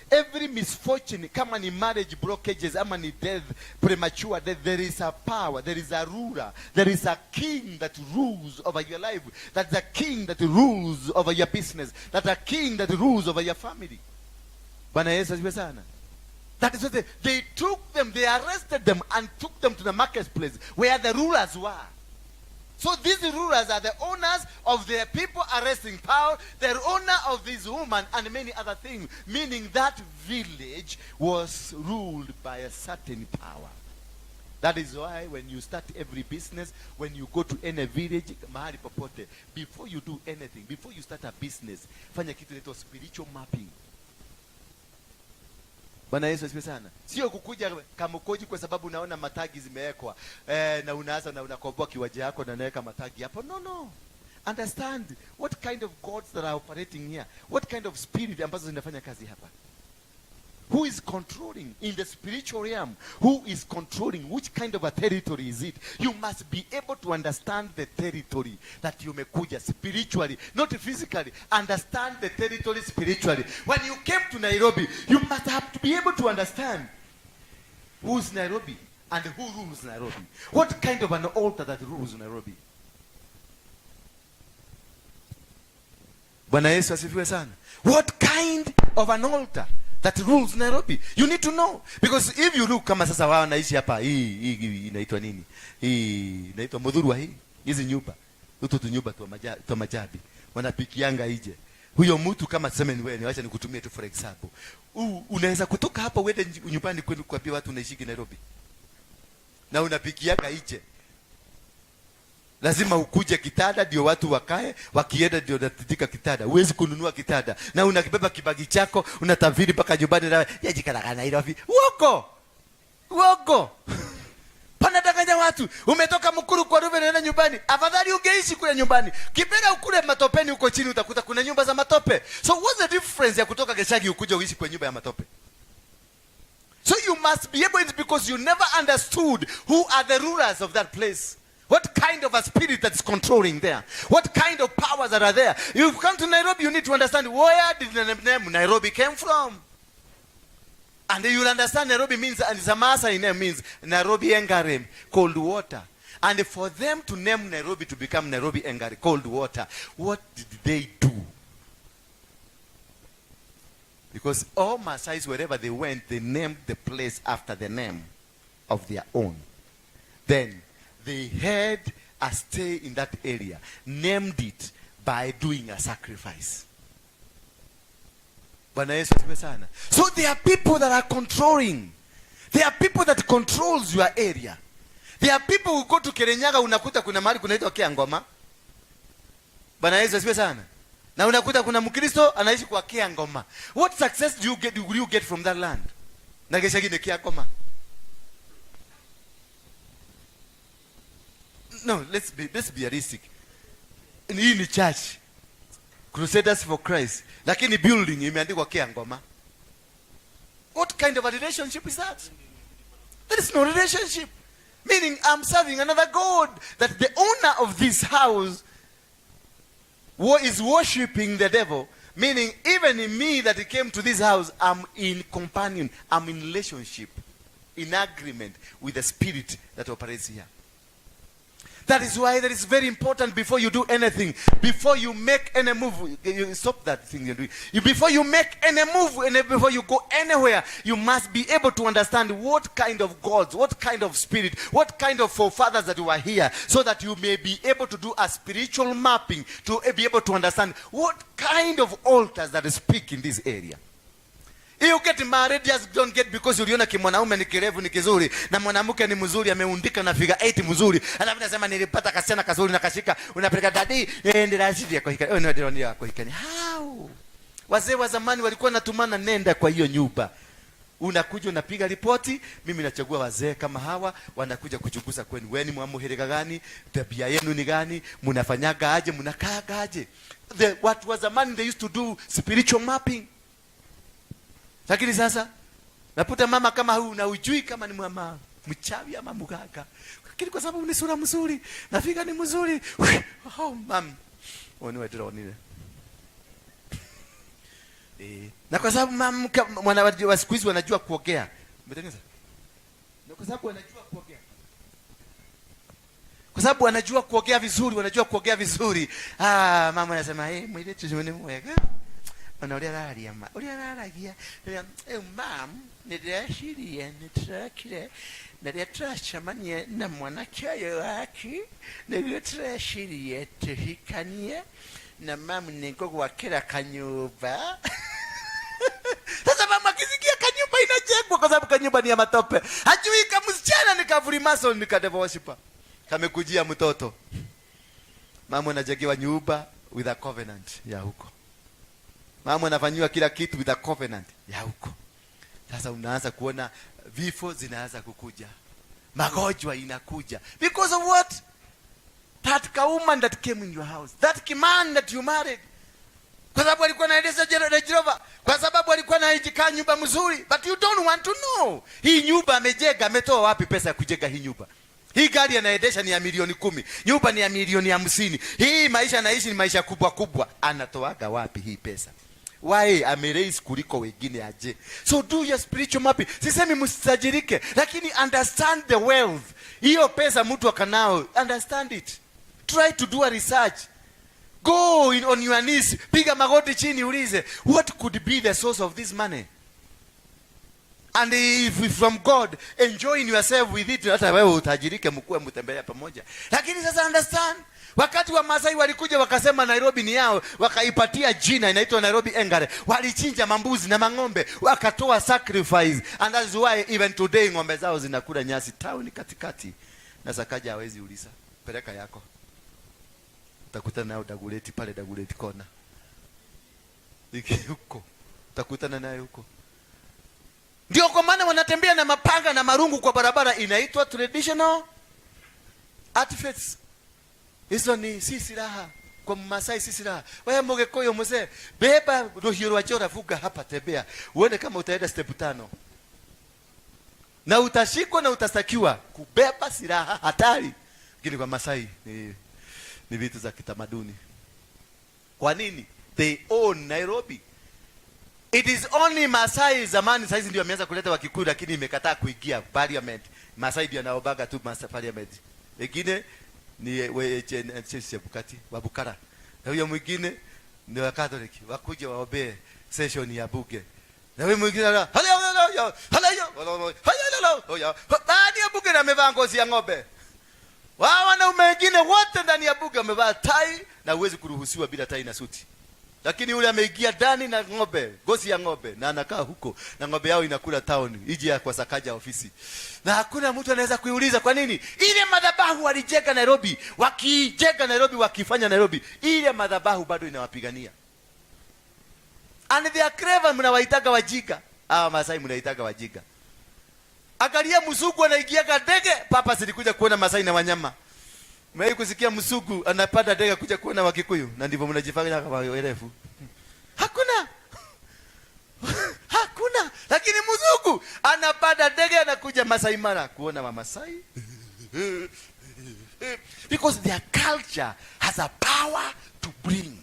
Every misfortune, kama ni marriage blockages, ama ni death, premature death, there is a power, there is a ruler, there is a king that rules over your life. That's a king that rules over your business. That's a king that rules over your family. Bwana Yesu asifiwe sana. That is what they took them, they arrested them and took them to the marketplace where the rulers were. So these rulers are the owners of their people arresting Paul, the owner of this woman, and many other things. Meaning that village was ruled by a certain power. That is why when you start every business, when you go to any village, mahali popote, before you do anything, before you start a business, fanya kitu inaitwa spiritual mapping. Bwana Yesu asifiwe sana. Sio kukuja kama ukoji kwa sababu unaona matagi zimewekwa na unaanza na unakomboa kiwaja yako na unaweka matagi hapo. No. Understand what kind of gods that are operating here. What kind of spirit ambazo zinafanya kazi hapa. Who is controlling in the spiritual realm? Who is controlling? Which kind of a territory is it? You must be able to understand the territory that you mekuja spiritually, not physically. Understand the territory spiritually. When you came to Nairobi, you must have to be able to understand who's Nairobi and who rules Nairobi. What kind of an altar that rules Nairobi? Bwana Yesu asifiwe sana. What kind of an altar that rules Nairobi? You need to know. Because if you look kama sasa wao naishi hapa, hii inaitwa nini? Hii inaitwa Mudhurwa hii. Hizi nyumba. Utu nyumba tu majabi. Wanapikianga ije. Huyo mtu kama tuseme ni wewe, acha nikutumie tu for example. Unaweza kutoka hapa uende nyumbani kwenu kuambia watu unaishi Nairobi. Na unapikianga ije. Lazima ukuje kitada ndio watu wakae, wakienda ndio unatitika kitada. Huwezi kununua kitada. Na unakibeba kibagi chako, unatafiri mpaka nyumbani na yajikana Nairobi. Uongo. Panadanganya watu. Umetoka Mukuru kwa Ruve na nyumbani. Afadhali ungeishi kule nyumbani. Kipenda ukule matopeni huko chini utakuta kuna nyumba za matope. So what's the difference ya kutoka Geshagi ukuje uishi kwa nyumba ya matope? So you must be able, it's because you never understood who are the rulers of that place. What kind of a spirit that's controlling there? What kind of powers that are there? You come to Nairobi, you need to understand where did the name Nairobi came from. And you will understand Nairobi means, and Zamasa in name means Nairobi Engarem, cold water. And for them to name Nairobi to become Nairobi Engari, cold water, what did they do? Because all Maasais, wherever they went, they named the place after the name of their own. Then they had a stay in that area, named it by doing a sacrifice. Bwana Yesu asifiwe sana. So there are people that are controlling. There are people that controls your area. There are people who go to Kirinyaga, unakuta kuna mahali kunaitwa Kiangoma. Bwana Yesu asifiwe sana. Na unakuta kuna Mkristo anaishi kwa Kiangoma. What success do you get from that land? Na Geshagi ni Kiangoma. No, let's be realistic. Hii ni church, Crusaders for Christ, lakini building imeandikwa Kiangoma. What kind of a relationship is that? There is no relationship. Meaning I'm serving another God, that the owner of this house is worshiping the devil. Meaning even in me that came to this house, I'm in companion, I'm in relationship, in agreement with the spirit that operates here. That is why that is very important before you do anything. Before you make any move, you stop that thing you're doing. Before you make any move, and before you go anywhere, you must be able to understand what kind of gods, what kind of spirit, what kind of forefathers that you are here, so that you may be able to do a spiritual mapping, to be able to understand what kind of altars that speak in this area. You get married, just don't get because uliona kimwanaume ni kirefu ni kizuri na mwanamke ni mzuri ameundika na figure 8 mzuri. Alafu nasema nilipata kasichana kazuri na kashika unapeleka dadi nenda asidi yako hika. Ndio ndio yako hika. How? Wazee wa zamani walikuwa natumana nenda kwa hiyo nyumba. Unakuja unapiga ripoti, mimi nachagua wazee kama hawa wanakuja kuchunguza kwenu. Wewe ni mwamuhereka gani? Tabia yenu ni gani? Mnafanyaga aje? Mnakaaga aje? Watu wa zamani they used to do spiritual mapping. Lakini sasa naputa mama kama huyu na ujui kama ni mama mchawi ama mganga. Lakini kwa sababu ni sura mzuri, nafika ni mzuri. Oh mam. Wewe ndio na kwa sababu mama mwana wa siku hizi wanajua kuogea. Umetengeneza? Na kwa sababu wanajua kuogea. Kwa sababu wanajua kuogea vizuri, wanajua kuogea vizuri. Mama anasema, mwile tuzuni mwega. Uliaragia mam ndirashirie nitrakire ndirashacamanie na mwanake uyu waki niguo turashirie tuhikanie na mam ningugwakira kanyumba. Sasa mama akisikia kanyumba inajengwa kwa sababu kanyumba ni ya matope. Hajui kama msichana ni kavuli mason ni kadeva worshiper. Kamekujia mtoto. Mama anajengewa nyumba with a covenant ya huko. Mama anafanywa kila kitu with a covenant ya huko. Sasa unaanza kuona vifo zinaanza kukuja. Magonjwa inakuja. Because of what? That woman that came in your house. That man that you married. Kwa sababu alikuwa anaendesha Jehova. Kwa sababu alikuwa anajikaa nyumba mzuri. But you don't want to know. Hii nyumba amejenga, ametoa wapi pesa ya kujenga hii nyumba? Hii gari anaendesha ni ya milioni 10. Nyumba ni ya milioni 50. Hii maisha anaishi ni maisha kubwa kubwa. Anatoaga wapi hii pesa? Why ameraise kuliko wengine aje? So do your spiritual mapping. Sisemi msajirike, lakini understand the wealth. Hiyo pesa mtu akanao, understand it. Try to do a research. Go on your knees, piga magoti chini ulize, what could be the source of this money? And if from God, enjoying yourself with it, hata wewe utajirike mkue mtembea pamoja. Lakini sasa understand, wakati wa Masai walikuja wakasema Nairobi ni yao, wakaipatia jina inaitwa Nairobi Engare. Walichinja mambuzi na mang'ombe, wakatoa sacrifice, and that's why even today ng'ombe zao zinakula nyasi town katikati. Na Sakaja hawezi uliza, peleka yako. Utakutana nao Daguleti pale Daguleti kona. Huko. Utakutana naye huko. Ndio kwa maana wanatembea na mapanga na marungu kwa barabara, inaitwa traditional artifacts. Hizo ni si silaha. Kwa Masai si silaha. Wewe Mgikuyu mzee, beba rohio rwa jora fuga hapa tembea. Uone kama utaenda step 5. Na utashikwa na utastakiwa kubeba silaha hatari. Lakini kwa Masai ni vitu za kitamaduni. Kwa nini? They own Nairobi. It is only Masai zamani saizi ndio ameanza kuleta Wakikuyu, lakini imekataa kuingia parliament. Masai ndio anaobaga tu parliament. Wengine ni Chebukati wa Bukara. Na huyo mwingine ni wa Catholic. Wakuja waombe session ya bunge. Na huyo mwingine haleluya ndani ya bunge amevaa ngozi ya ng'ombe. Wao wanaume wengine wote ndani ya bunge wamevaa tai na huwezi kuruhusiwa bila tai na suti. Lakini yule ameingia ndani na ng'ombe, ngozi ya ng'ombe, na anakaa huko na ng'ombe yao inakula town, ije kwa Sakaja ofisi. Na hakuna mtu anaweza kuiuliza kwa nini? Ile madhabahu walijenga Nairobi, wakijenga Nairobi, wakifanya Nairobi, ile madhabahu bado inawapigania. And they are clever, mnawaitaga wajiga. Masai mnaitaga wajiga. Angalia Msugu anaingiaga ndege, papa silikuja kuona Masai na wanyama. Mimi kusikia Msugu anapanda ndege kuja kuona Wakikuyu, na ndivyo mnajifanya kama werefu. Hakuna. Hakuna. Lakini Msugu anapanda ndege anakuja Masai Mara kuona Wamasai. Because their culture has a power to bring.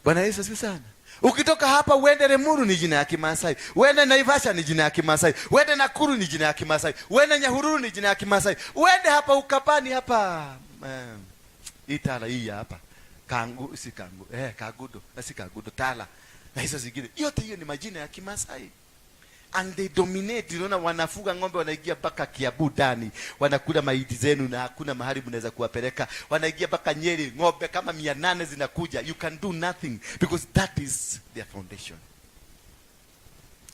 Bwana Yesu asifiwe sana. Ukitoka hapa uende Lemuru ni jina ya Kimasai, uende Naivasha ni jina ya Kimasai, uende Nakuru ni jina ya Kimasai, uende Nyahururu ni jina ya Kimasai, uende hapa Ukapani hapa Itala hii hapa Kagudo si Kagudo Tala na hizo zingine, yote hiyo ni majina ya Kimasai. And they dominate. Unaona wanafuga ng'ombe, wanaingia mpaka Kiambu ndani, wanakula maiti zenu na hakuna mahali mnaweza kuwapeleka. Wanaingia mpaka Nyeri, ng'ombe kama 800 zinakuja. You can do nothing because that is their foundation.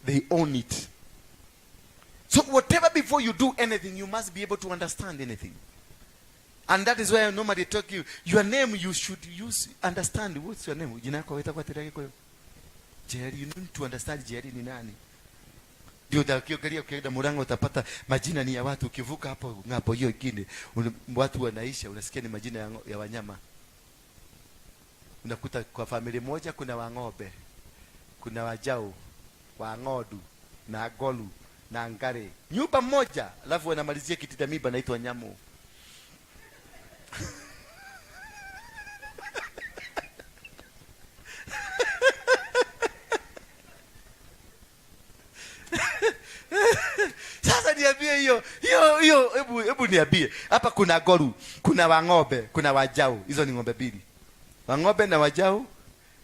They own it. So whatever, before you do anything, you must be able to understand anything. And that is why I normally talk you, your name you should use, understand. What's your name? Jina yako itakuwa tirage kwa Jerry. You need to understand Jerry ni nani. Ndio ukienda Murang'a utapata majina ni ya watu. Ukivuka hapo ngapo hiyo ingine watu wanaisha, unasikia ni majina ya wanyama. Unakuta kwa familia moja kuna Wang'ombe, kuna Wajau, Wang'odu na Golu na Ngare, nyumba moja, alafu wanamalizia kitidamiba naitwa Nyamu. Sasa niambie hiyo hebu niambie hapa kuna Goru, kuna Wang'ombe, kuna Wajau. Hizo ni ng'ombe mbili. Wang'ombe na Wajau,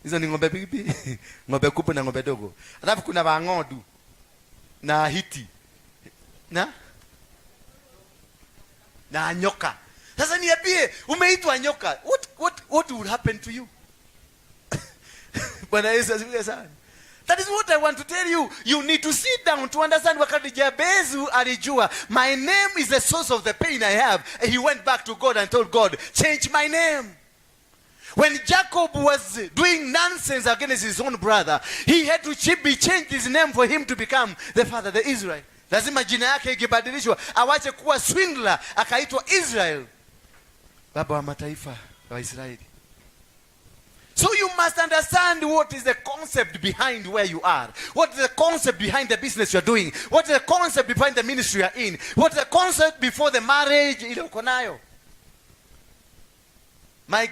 hizo ni ng'ombe mbili. Ng'ombe kubwa na ng'ombe dogo. Alafu kuna Wang'odu na Hiti na nyoka. Sasa niambie, umeitwa nyoka, what will happen to you? Bwana Yesu asifiwe sana. That is what I want to tell you. You need to sit down to understand. Wakati Jabezu alijua, my name is the source of the pain I have, and he went back to God and told God, change my name. When Jacob was doing nonsense against his own brother, he had to change his name for him to become the father of the Israel. Lazima jina yake ikibadilishwa, awache kuwa swindler, akaitwa Israel, baba wa mataifa wa Israeli. So you must understand what is the concept behind where you are. What is the concept behind the business you are doing. What is the concept behind the ministry you are in. What is the concept before the marriage ile uko nayo. My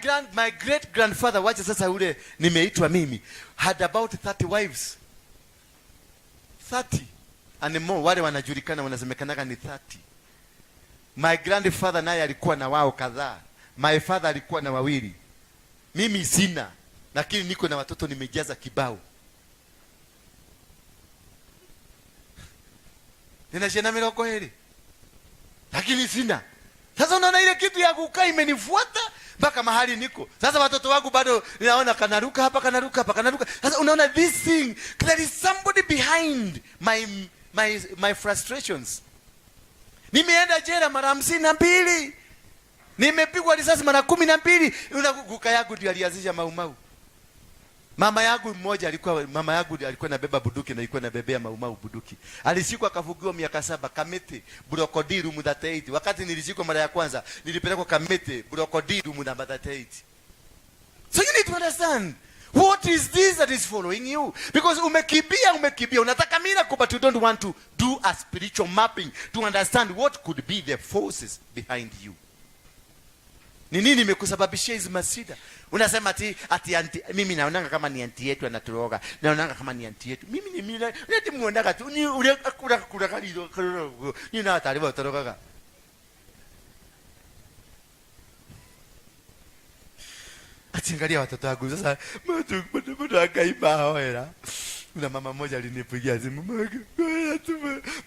great grandfather, wacha sasa ule nimeitwa mimi, had about 30 wives. 30 and more, wale wanajulikana wanasemekana ni 30. My grandfather naye alikuwa na wao kadhaa. My father alikuwa na wawili. Mimi sina, lakini niko na watoto nimejaza kibao. Nina shena miloko hili, lakini sina. Sasa unaona ile kitu ya kukaa imenifuata mpaka mahali niko. Sasa watoto wangu bado ninaona kanaruka hapa, kanaruka hapa, kanaruka. Sasa unaona this thing, there is somebody behind my frustrations. Nimeenda jela mara 52. Nimepigwa risasi mara 12. Unakuka yangu ndio alianzisha maumau. Mama yangu alikuwa nabeba buduki na ilikuwa nabebea maumau buduki. Alishikwa akafugiwa miaka 7 Kamete, Brokodiru Mudateiti. Wakati nilishikwa mara ya kwanza, nilipelekwa Kamete, Brokodiru Mudateiti. So you need to understand what is this that is following you, because umekimbia unataka miracle, but you don't want to do a spiritual mapping to understand what could be the forces behind you. Ni nini imekusababishia hizo masida? Unasema ati mimi naonanga kama ni anti yetu anaturoga. Naonanga kama ni anti yetu. Mimi neti muonanga tu ni ule kula kalido. Ni na talibo toroga. Atingalia watoto wangu sasa, mtu akaiba hoera. Kuna mama moja alinipigia simu,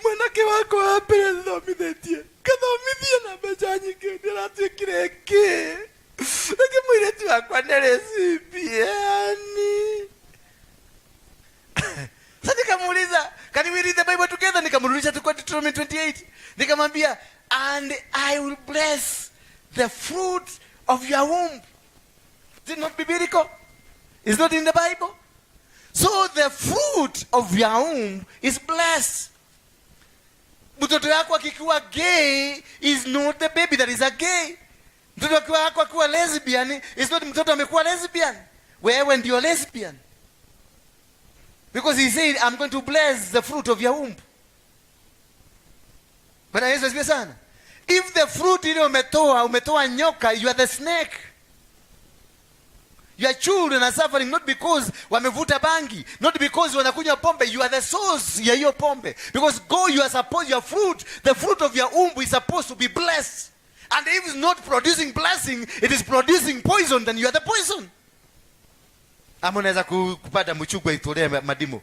mwanake wako wapi ndomithetie? Kathomithia na mbeca nyingi ndiratwikire ki. Nikimwire tu akwa nerecipiani. Sasa nikamuuliza, can we read the Bible together? Nikamrudisha tu kwa Deuteronomy 28. Nikamwambia, and I will bless the fruit of your womb. Is it not biblical? It's not in the Bible? So the fruit of your womb is blessed. Mtoto wako akikuwa gay is not the baby that is a gay. Mtoto wako akiwa lesbian is not mtoto amekuwa lesbian. Wewe ndio lesbian. Because he said, I'm going to bless the fruit of your womb. But Yesu asifiwe sana. If the fruit ile umetoa nyoka, you are the snake. Your children are suffering not because wamevuta bangi, not because wanakunywa pombe. You are the source ya hiyo pombe. Because God, you are supposed, your fruit, the fruit of your womb is supposed to be blessed. And if it's not producing blessing, it is producing poison, then you are the poison. Ama unaweza kupata mchugwa itolee madimo.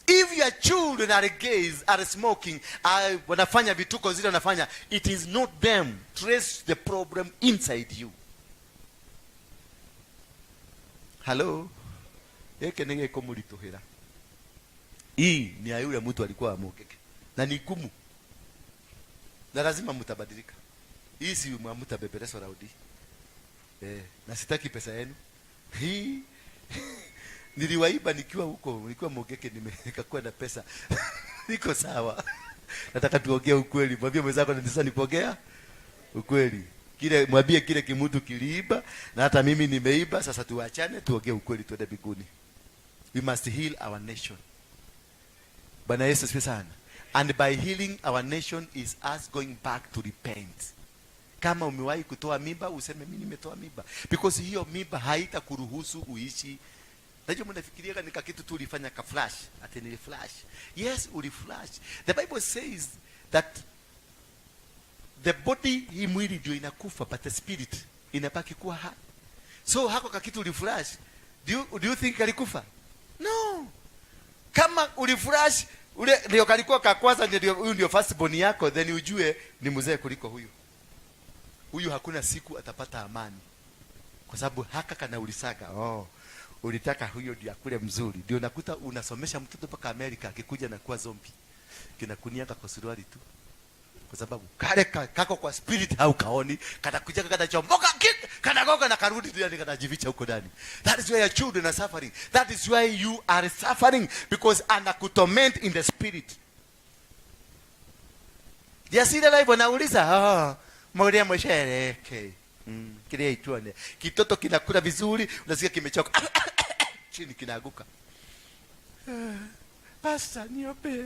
If your children are gays, are smoking, wanafanya vituko zile wanafanya, it is not them. Trace the problem inside you. Hello? Eke nenge komulitohera. Hii ni yule mtu alikuwa amogeke. Na ni gumu. Na lazima mtabadilika. Hii si mtabebereswa raudi. Na sitaki pesa yenu. Hii niliwaiba nikiwa huko, nilikuwa mogeke, nimekakuwa na pesa. Niko sawa. Nataka tuongee ukweli. Mwambie mwenzako sasa nipokea ukweli. Kile mwambie kile kimutu kiliiba na hata mimi nimeiba, sasa tuachane tuongee ukweli tuende mbinguni. We must heal our nation. Bwana Yesu asifiwe sana. And by healing our nation is us going back to repent. Kama umewahi kutoa mimba useme mimi nimetoa mimba, because hiyo mimba haitakuruhusu uishi. Najua mnafikiria ni kitu tu ulifanya ka flash, ati ni flash. Yes, uli flash. The Bible says that the body hii mwili ndio inakufa, but the spirit inabaki kuwa hai. So hako kakitu uli flash, do you think alikufa? No. Kama uli flash ule ndio kalikuwa ka kwanza, ndio huyu ndio first born yako, then ujue ni mzee kuliko huyu. Huyu hakuna siku atapata amani. Kwa sababu haka kana ulisaga. Ulitaka huyo ndio akule mzuri. Ndio nakuta unasomesha mtoto mpaka Amerika akikuja na kuwa zombie. Kinakuniaka kwa suruali tu. Kwa sababu kale kako kwa spirit haukaoni, kanakuja kanachomboka, kanagoga na karudi ndio kanajificha huko ndani. That is why your children are suffering. That is why you are suffering, because anakutorment in the spirit. Jasira live wanauliza, Mauria mshereke. Kile ituone. Kitoto kinakula vizuri, unasikia kimechoka. Chini kinaanguka. Pastor niope.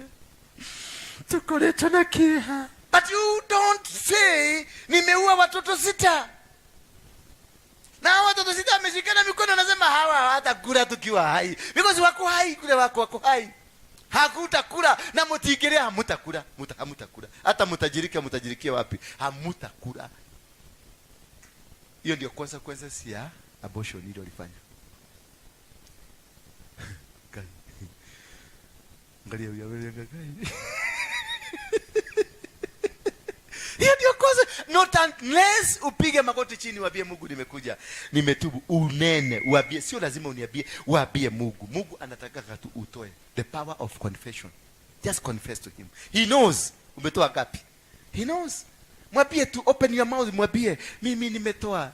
Tukoleta na kiha. But you don't say nimeua watoto 6. Na watoto 6 ameshikana mikono anasema hawa hawatakula tukiwa hai. Because wako hai, kule wako hai. Hakutakula na mtigerea hamutakula, hamutakula. Hata mtajirikia wapi? Hamutakula. Hiyo ndio consequences ya abortion ndio alifanya. Angalia huyo gai. Hiyo ndio cause, not unless upige magoti chini uambie Mungu nimekuja, nimetubu, unene, uambie, sio lazima uniambie, uambie Mungu. Mungu anataka tu utoe the power of confession. Just confess to him. He knows umetoa gapi. He knows. Mwambie tu, open your mouth, mwambie mimi nimetoa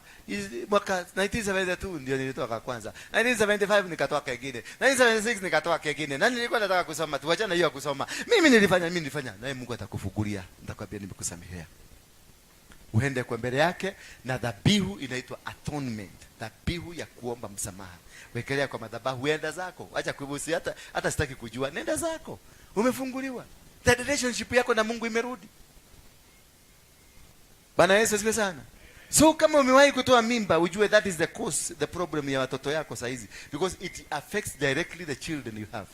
mwaka 1972 ndio nilitoa kwa kwanza. 1975 nikatoa kingine. 1976 nikatoa kingine. Na nilikuwa nataka kusoma tu, acha na hiyo kusoma. Mimi nilifanya. Naye Mungu atakufungulia. Nitakwambia nimekusamehea. Uende kwa mbele yake na dhabihu inaitwa atonement. Dhabihu ya kuomba msamaha. Wekelea kwa madhabahu, uenda zako. Acha kuibusi, hata sitaki kujua. Nenda zako. Umefunguliwa. The relationship yako na Mungu imerudi. Bwana Yesu asifiwe sana. So kama umewahi kutoa mimba, ujue that is the cause, the problem ya watoto yako saa hizi, because it affects directly the children you have.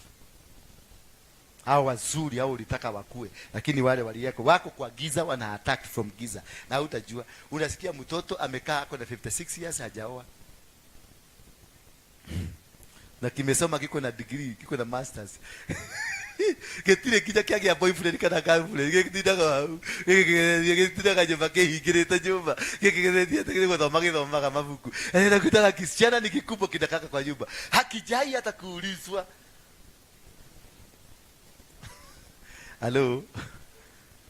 Hao wazuri hao ulitaka wakue, lakini wale waliyako wako kwa giza, wana attack from giza. Na utajua, unasikia mtoto amekaa ako na 56 years hajaoa. Na kimesoma kiko na degree, kiko na masters. Ketire kija kia boyfriend kana girlfriend ketira nyumba kehingirite nyumba kekegethia githoma mabuku na kutaka kisichana ni kikubwa kinakaka kwa nyumba hakijai hata kuulizwa. Hello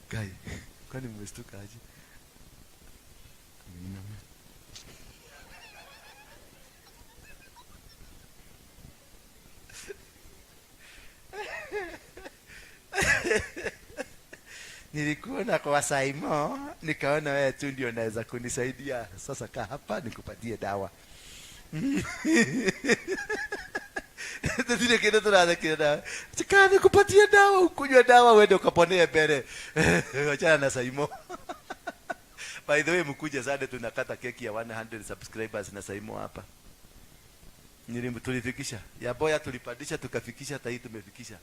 guy, kwani mmestuka aje? Nilikuona kwa Saimo, nikaona wewe tu ndio unaweza kunisaidia. Sasa kaa hapa nikupatie dawa. Ndio kidogo tunataka. Tika nikupatie dawa, ukunywe dawa uende ukaponee mbele. Achana na Saimo. By the way, mkuje Sunday tunakata keki ya 100 subscribers na Saimo hapa. tulifikisha. Ya boya tulipandisha tukafikisha, hata hii tumefikisha.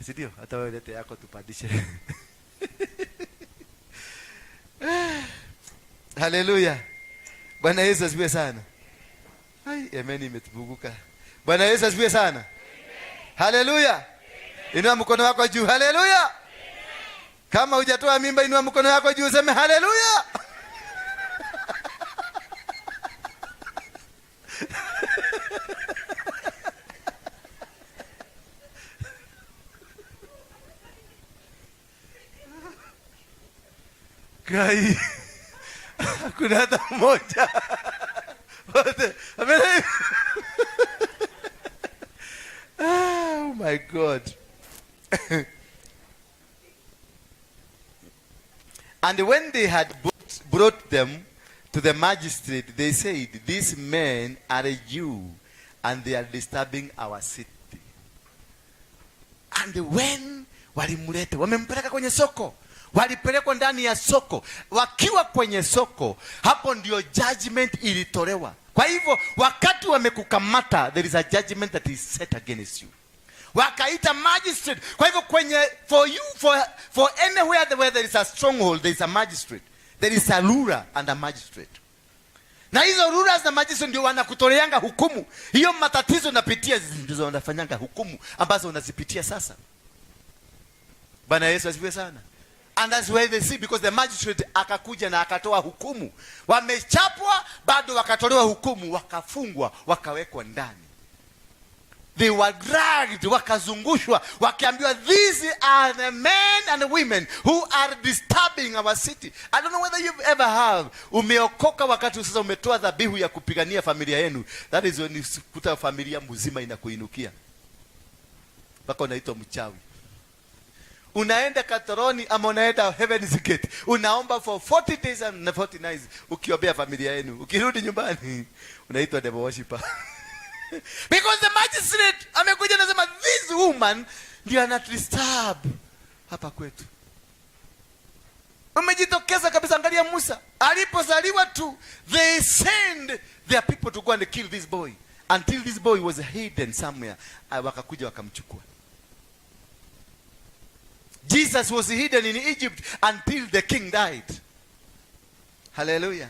Si ndio? Hata wewe lete yako tupandishe. Haleluya. Bwana Yesu asifiwe sana. Hai, amen imetubuguka. Bwana Yesu asifiwe sana. Haleluya. Inua mkono wako juu. Haleluya. Kama hujatoa mimba, inua mkono wako juu useme haleluya. Kai. Kuna hata mmoja. Oh my God. And when they had brought them to the magistrate, they said, these men are Jews, and they are disturbing our city. And when walimleta, wamempeleka kwenye soko, walipelekwa ndani ya soko. Wakiwa kwenye soko, hapo ndio judgment ilitolewa. Kwa hivyo wakati wamekukamata, there is a judgment that is set against you. Wakaita magistrate. Kwa hivyo kwenye for anywhere where there is a stronghold, there is a magistrate. There is a ruler and a magistrate. Na hizo rulers na magistrate ndio wanakutoleanga hukumu. Hiyo matatizo unapitia ndizo wanafanyanga hukumu ambazo unazipitia sasa. Bwana Yesu asifiwe sana. And that's why they see, because the magistrate akakuja na akatoa hukumu. Wamechapwa, bado wakatolewa hukumu, wakafungwa, wakawekwa ndani. They were dragged, wakazungushwa, wakiambiwa, these are the men and women who are disturbing our city. I don't know whether you've ever have. Umeokoka wakati sasa umetoa dhabihu ya kupigania familia yenu. That is when kuta familia mzima inakuinukia. Mpaka unaitwa mchawi. Unaenda Katoroni ama unaenda Heaven's Gate. Unaomba for 40 days and 40 nights ukiombea familia yenu. Ukirudi nyumbani unaitwa devil worshipper. Because the magistrate amekuja na sema, this woman ndio anatristab hapa kwetu. Umejitokeza kabisa. Angalia Musa alipozaliwa tu, they send their people to go and kill this boy until this boy was hidden somewhere. Wakakuja wakamchukua. Jesus was hidden in Egypt until the king died. Hallelujah.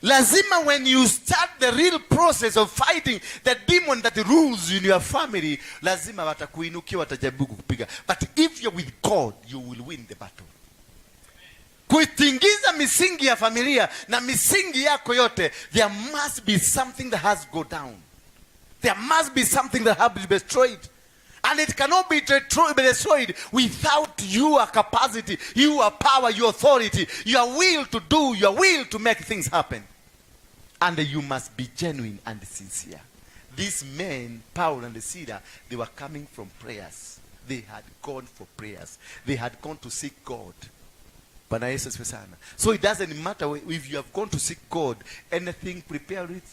Lazima when you start the real process of fighting the demon that rules in your family, lazima watakuinukia, watajaribu kukupiga. But if you're with God, you will win the battle. Kuitingiza misingi ya familia na misingi yako yote, there must be something that has go down. There must be something that has been destroyed. And it cannot be destroyed without your capacity, your power, your authority, your will to do, your will to make things happen. And you must be genuine and sincere. These men, Paul and Silas, they were coming from prayers. They had gone for prayers. They had gone to seek God. So it doesn't matter if you have gone to seek God, anything, prepare it.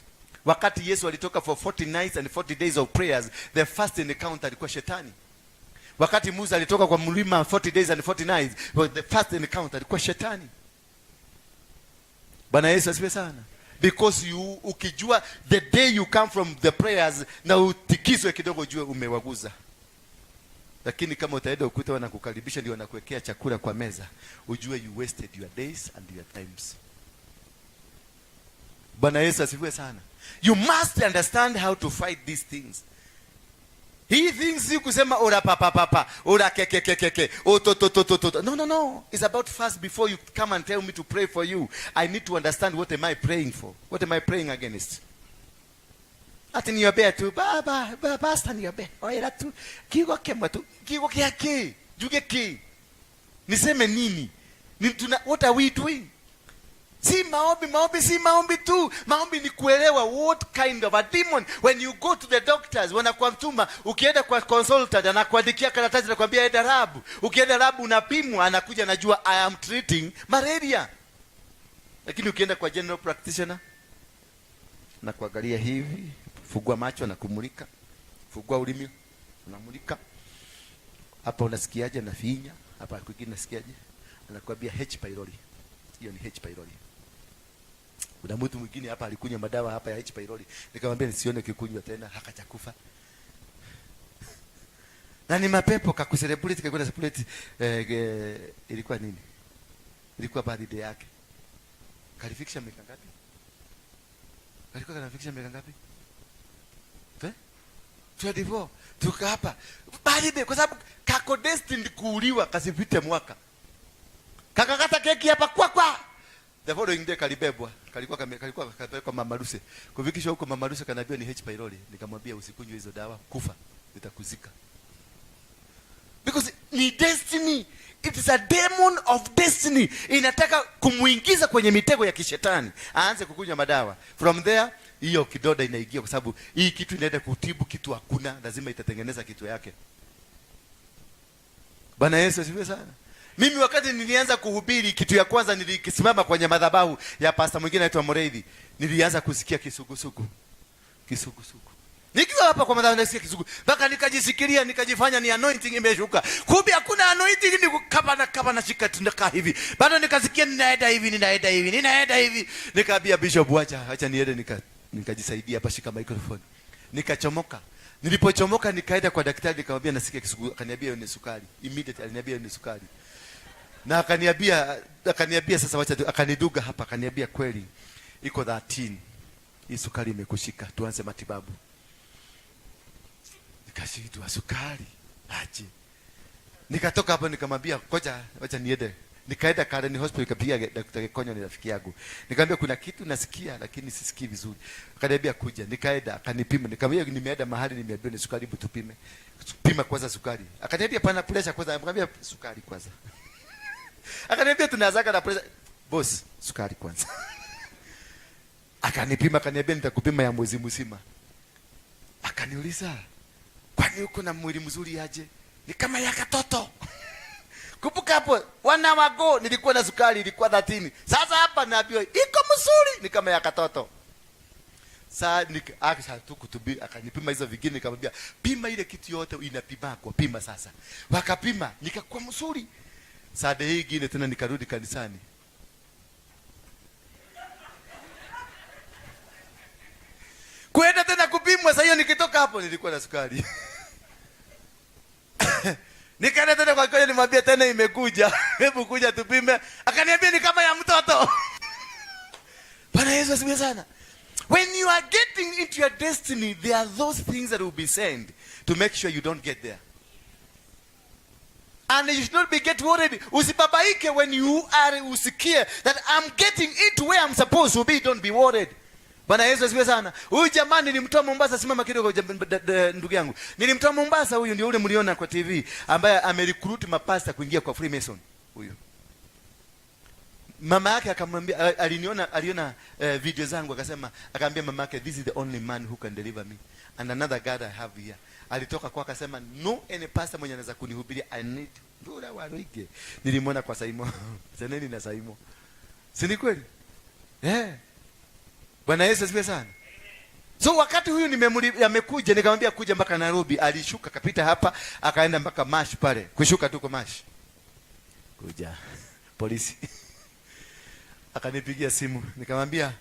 Wakati Yesu alitoka for 40 nights and 40 days of prayers, the first encounter alikuwa shetani. Wakati Musa alitoka kwa mlima 40 days and 40 nights, the first encounter alikuwa shetani. Bwana Yesu asifiwe sana. Because ukijua the day you come from the prayers, na utikizwe kidogo jua umewaguza. Lakini kama utaenda ukuta wanakukaribisha ndio wanakuwekea chakula kwa meza, ujue you wasted your days and your times. Bwana Yesu asifiwe sana. You must understand how to fight these things. He thinks you kusema ora papa ora keke otototototo. No. It's about fast before you come and tell me to pray for you. I need to understand, what am I praying for? What am I praying against? Ati niombe tu baba pastor niombe. Oira tu kigo kemwa tu kigo kiaki. Juge ki. Niseme nini? What are we doing? Si maombi si maombi tu. Maombi ni kuelewa what kind of a demon. When you go to the doctors, wanakuamtuma, ukienda kwa consultant anakuandikia karatasi na kuambia enda labu. Ukienda labu unapimwa, anakuja anajua I am treating malaria. Lakini ukienda kwa general practitioner, na kuangalia hivi, fungua macho na kumulika, fungua ulimi unamulika. Hapa unasikiaje? Na finya. Hapa kwingine unasikiaje? Anakuambia H pylori. Hiyo ni H pylori. Kuna mtu mwingine hapa alikunywa madawa hapa ya H pylori. Nikamwambia nisione kikunywa tena, hakachakufa. Na ni mapepo kakucelebrate kakwenda celebrate ilikuwa nini? Ilikuwa birthday yake. Kalifikisha miaka ngapi? Kalikuwa kanafikisha miaka ngapi? 24. Tuka hapa. Birthday kwa sababu kako destined kuuliwa kasipite mwaka. Kakakata keki hapa kwa. The following day kalibebwa. Kalikuwa kapelekwa Mama Luce. Kufikishwa huko Mama Luce kanaambiwa ni H pylori. Nikamwambia usikunywe hizo dawa, kufa. Nitakuzika. Because ni destiny. It is a demon of destiny. Inataka kumuingiza kwenye mitego ya kishetani. Aanze kukunywa madawa. From there, hiyo kidoda inaingia kwa sababu hii kitu inaenda kutibu kitu hakuna, lazima itatengeneza kitu yake. Bwana Yesu asifiwe sana. Mimi wakati nilianza kuhubiri, kitu ya kwanza nilikisimama kwenye madhabahu ya pastor mwingine anaitwa Moreidhi. Nilianza kusikia kisugusugu. Kisugusugu. Nikiwa hapa kwa madhabahu nasikia kisugu. Mpaka nikajisikiria, nikajifanya ni anointing imeshuka. Kumbe hakuna anointing, ni kama na shika tunaka hivi. Bado nikasikia ninaenda hivi. Nikaambia Bishop acha niende nikajisaidia hapa, shika microphone. Nikachomoka. Nilipochomoka nikaenda kwa daktari nikamwambia nasikia kisugu, akaniambia ni sukari. Immediately aliniambia ni sukari. Na akaniambia sasa wacha akaniduga hapa, akaniambia kweli iko 13. Hii sukari imekushika, tuanze matibabu. Nikashindwa sukari aje. Nikatoka hapo nikamwambia ngoja wacha niende. Nikaenda Karen Hospital, nikapigia daktari Konyo, ni rafiki yangu. Nikamwambia kuna kitu nasikia lakini sisikii vizuri. Akaniambia kuja. Nikaenda akanipima. Nikamwambia nimeenda mahali nimeambiwa ni sukari, hebu tupime. Pima kwanza sukari. Akaniambia pana pressure kwanza. Nikamwambia sukari kwanza. Akaniambia tunaanza na pressure. Boss, sukari kwanza. Akanipima, akaniambia nitakupima ya mwezi mzima. Akaniuliza, kwani uko na mwili mzuri aje? Ni kama ya katoto. Kumbuka hapo 1 hour ago nilikuwa na sukari ilikuwa 13. Sasa hapa naambiwa iko mzuri, ni kama ya katoto. Sasa akanipima hizo vingine, nikamwambia pima ile kitu yote inapima kwa pima sasa. Wakapima, nikakuwa mzuri. Sasa hii nyingine tena nikarudi kanisani. Kwenda tena kupimwa, sasa hiyo nikitoka hapo nilikuwa na sukari. Nikaenda tena kwa Konyo nimwambia tena imekuja. Hebu kuja tupime. Akaniambia ni kama ya mtoto. Bwana Yesu asifiwe sana. When you are getting into your destiny, there are those things that will be sent to make sure you don't get there. And you should not be get worried. Usibabaike when you are usikie that I'm getting into where I'm supposed to be. Don't be worried. Bwana Yesu asifiwe sana. Huyu jamani nilimtoa Mombasa, simama kidogo ndugu yangu. Nilimtoa Mombasa, huyu ndio ule mliona kwa TV ambaye amerecruit mapasta kuingia kwa Freemason huyu. Mama yake akamwambia, aliona video zangu akaambia mama yake, this is the only man who can deliver me and another God I have here. Alitoka kwa akasema no any pastor mwenye anaweza kunihubiria, I need ndura Waruinge. Nilimwona kwa Saimo. Zeneni na Saimo. Si ni kweli? Bwana Yesu asifiwe sana. So wakati huyu amekuja, nikamwambia kuja mpaka Nairobi, alishuka kapita hapa, akaenda mpaka Mash pale. Kushuka tu kwa Mash. Kuja polisi. Akanipigia simu, nikamwambia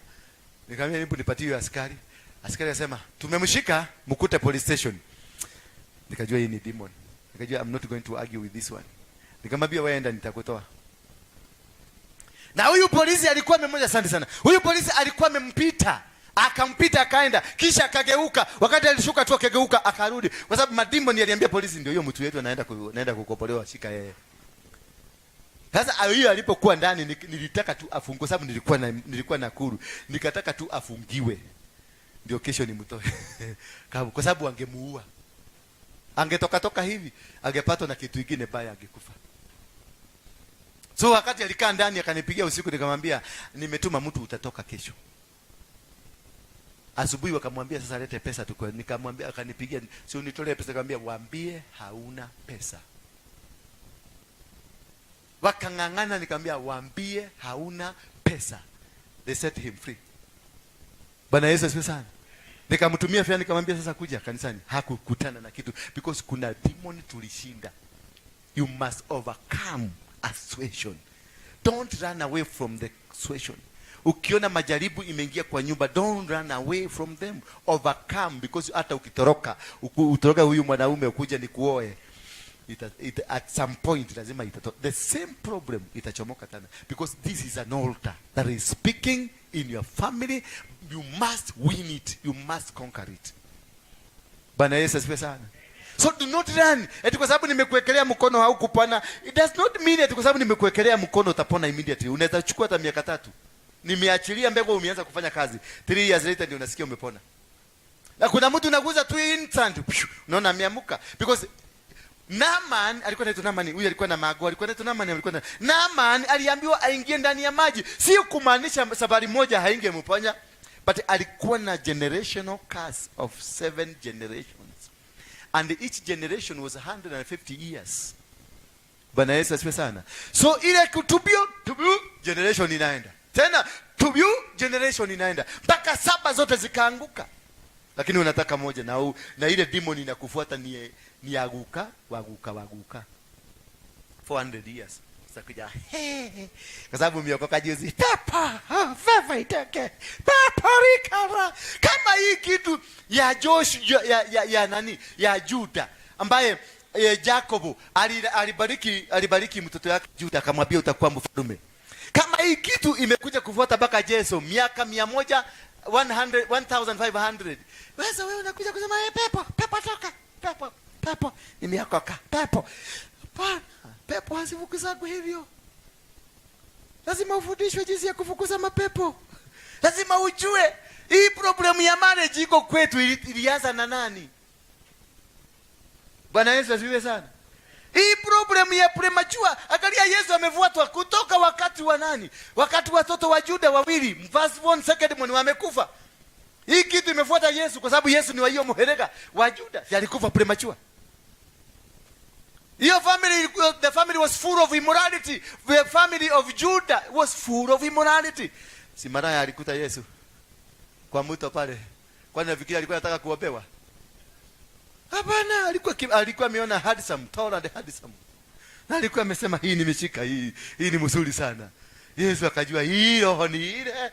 hebu nipatie askari. Askari akasema, "Tumemshika, mkute police station." Nikajua hii ni demon. Nikajua I'm not going to argue with this one. Nikamwambia wewe enda, nitakutoa. Na huyu polisi alikuwa mmoja, asante sana. Huyu polisi alikuwa amempita. Akampita akaenda, kisha akageuka. Wakati alishuka tu akageuka akarudi. Kwa sababu madimbo ni aliambia polisi ndio hiyo mtu wetu anaenda kukopolewa, shika yeye. Sasa hiyo alipokuwa ndani nilitaka tu afungiwe, sababu nilikuwa Nakuru. Nikataka tu afungiwe. Ndio kesho nimtoe. Kwa sababu angemuua. Angetoka hivi, angepatwa na kitu kingine baya, angekufa. So wakati alikaa ndani akanipigia usiku, nikamwambia nimetuma mtu utatoka kesho. Asubuhi wakamwambia sasa lete pesa tu. Nikamwambia, akanipigia, si unitolee pesa, nikamwambia waambie hauna pesa. Wakangangana, nikamwambia waambie hauna pesa. They set him free. Bwana Yesu asifiwe sana. Nikamtumia fare, nikamwambia sasa kuja kanisani. Hakukutana na kitu because kuna demon tulishinda. You must overcome a situation. Don't run away from the situation. Ukiona majaribu imeingia kwa nyumba, don't run away from them, overcome, because hata ukitoroka huyu mwanaume ukuja ni kuoe, at some point lazima the same problem itachomoka tena, because this is an altar that is speaking in your family. You must win it, you must conquer it. Bwana Yesu asifiwe sana. So do not run. Eti kwa sababu nimekuwekelea mkono haukupona, it does not mean eti kwa sababu nimekuwekelea mkono utapona immediately. Unaweza chukua hata miaka 3. Nimeachilia mbegu, umeanza kufanya kazi, 3 years later ndio unasikia umepona. Na kuna mtu unaguza tu instant, unaona ameamuka, because Naaman alikuwa anaitwa Naaman, huyu alikuwa na mago, alikuwa anaitwa Naaman, alikuwa na Naaman aliambiwa aingie ndani ya maji. Sio kumaanisha safari moja haingemponya, but alikuwa na generational curse of 7 generations, and each generation was 150 years. Bwana Yesu asifiwe sana. So ile kutubu generation inaenda tena, tubu generation inaenda mpaka 7 zote zikaanguka, lakini unataka moja, na ile demon inakufuata ni aguka waguka 400 years. Sasa kwa sababu umeokoka juzi, pepa fefa itake pepa rikara, kama hii kitu ya Joshua ya nani ya Juda, ambaye Jacob alibariki mtoto wake Juda, akamwambia utakuwa mfalme. Kama hii kitu imekuja kufuata mpaka Yesu miaka 1500, wewe unakuja kusema pepo toka, pepo nimeokoka, pepo hapana. Pepo hasifukuza hivyo. Lazima ufundishwe jinsi ya kufukuza mapepo. Lazima ujue hii problem ya marriage iko kwetu, ilianza na nani? Bwana Yesu asifiwe sana. Hii problem ya premature, angalia Yesu amefuatwa kutoka wakati wa nani? Wakati watoto wa Juda wawili, first born, second born wamekufa. Hii kitu imefuata Yesu kwa sababu Yesu ni wa hiyo mherega wa Juda, alikufa premature. Your family, the family was full of immorality. The family of Judah was full of immorality. Si maraya alikuta Yesu kwa mto pale, kwani nafikiri alikuwa anataka kuopewa? Hapana, alikuwa ameona handsome, tall and handsome, na alikuwa amesema hii nimeshika, hii ni mzuri sana. Yesu akajua hii roho ni ile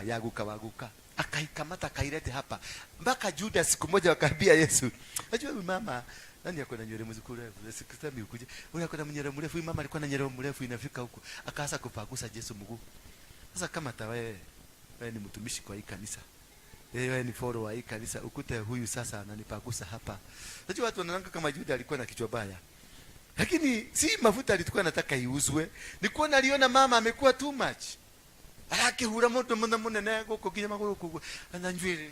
yaguka waguka, akaikamata akailete hapa mpaka Juda. Siku moja wakaambia Yesu, unajua huyu mama nani yako na nywele mrefu? Sikutami ukuje. Wewe uko na nywele mrefu. Huyu mama alikuwa na nywele mrefu inafika huko. Akaanza kupagusa Yesu mguu. Sasa kama wewe ni mtumishi kwa hii kanisa, wewe ni follower wa hii kanisa, ukute huyu sasa ananipagusa hapa. Unajua watu wanaanga kama Juda alikuwa na kichwa baya. Lakini si mafuta alikuwa anataka iuzwe. Nikuona aliona mama amekuwa too much. Akihura moto mnene huko kinyama huko. Ana nywele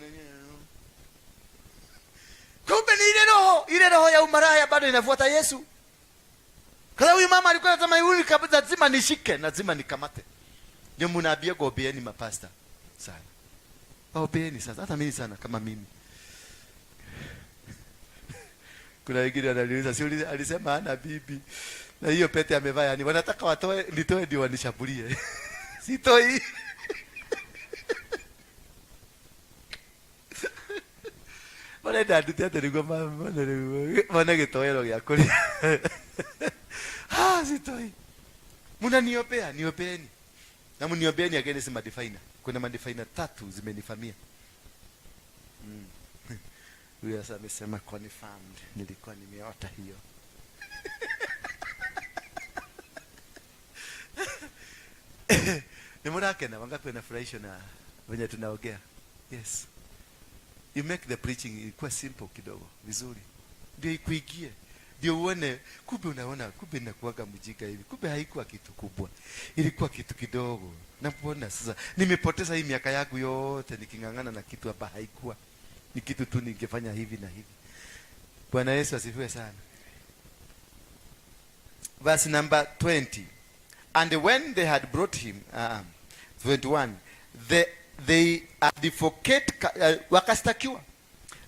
kumbe ni ile roho ya umaraya bado inafuata Yesu. Kala huyu mama alikuwa anasema huyu kabisa lazima nishike, lazima nikamate. Ndio mnaambia gobeeni mapasta sana. Gobeeni sasa, hata mimi sana kama mimi. Kuna wengine wanaliuliza, si alisema ana bibi. Na hiyo pete amevaa, yani wanataka nitoe ndio wanishambulie. Sitoi. Wale ndio ndio mama getoero ya kuli. Sitoi. Mnaniopea, niopeeni. Na mniopeeni against madefiner. Kuna madefiner 3 zimenifamia. Huyu sasa amesema confirmed. Nilikuwa nimeota hiyo. Ni mwanake na wangapi wanafurahisha na wenye tunaongea? Yes. You make the preaching ikuwa simple kidogo, vizuri. Ndio ikuigie. Ndio uone, kumbe unaona, kumbe inakuwaga mjika hivi. Kumbe haikuwa kitu kubwa. Ilikuwa kitu kidogo. Na mbona sasa nimepoteza hii miaka yangu yote nikingangana na kitu hapa haikuwa. Ni kitu tu ningefanya hivi na hivi. Bwana Yesu asifiwe sana. Verse number 20. And when they had brought him, 21, they advocate wakastakiwa.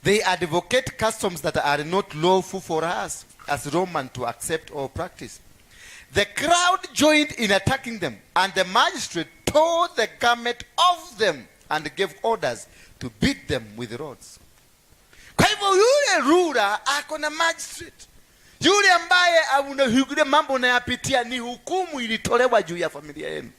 They advocate customs that are not lawful for us as Roman to accept or practice. The crowd joined in attacking them, and the magistrate tore the garment off them and gave orders to beat them with rods. Kwa hivyo yule ruler ako na magistrate. Yule ambaye yule mambo unayapitia ni hukumu ilitolewa juu ya familia yenu.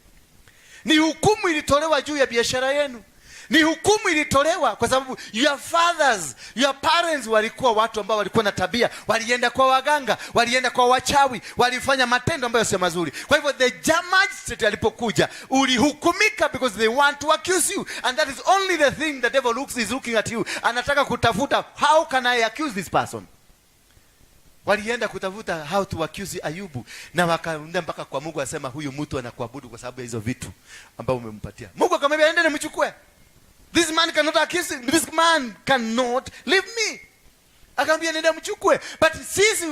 Ni hukumu ilitolewa juu ya biashara yenu. Ni hukumu ilitolewa kwa sababu your fathers, your parents walikuwa watu ambao walikuwa na tabia, walienda kwa waganga, walienda kwa wachawi, walifanya matendo ambayo sio mazuri. Kwa hivyo the magistrate alipokuja, ulihukumika because they want to accuse you, and that is only the thing the devil is looking at you. Anataka kutafuta, how can I accuse this person? Walienda kutafuta how to accuse Ayubu, na wakaenda mpaka kwa Mungu, asema huyu mtu anakuabudu kwa sababu ya hizo vitu ambao umempatia. Mungu akamwambia ende nimchukue. This man cannot accuse him. This man cannot leave me. Akamwambia nenda mchukue. But sisi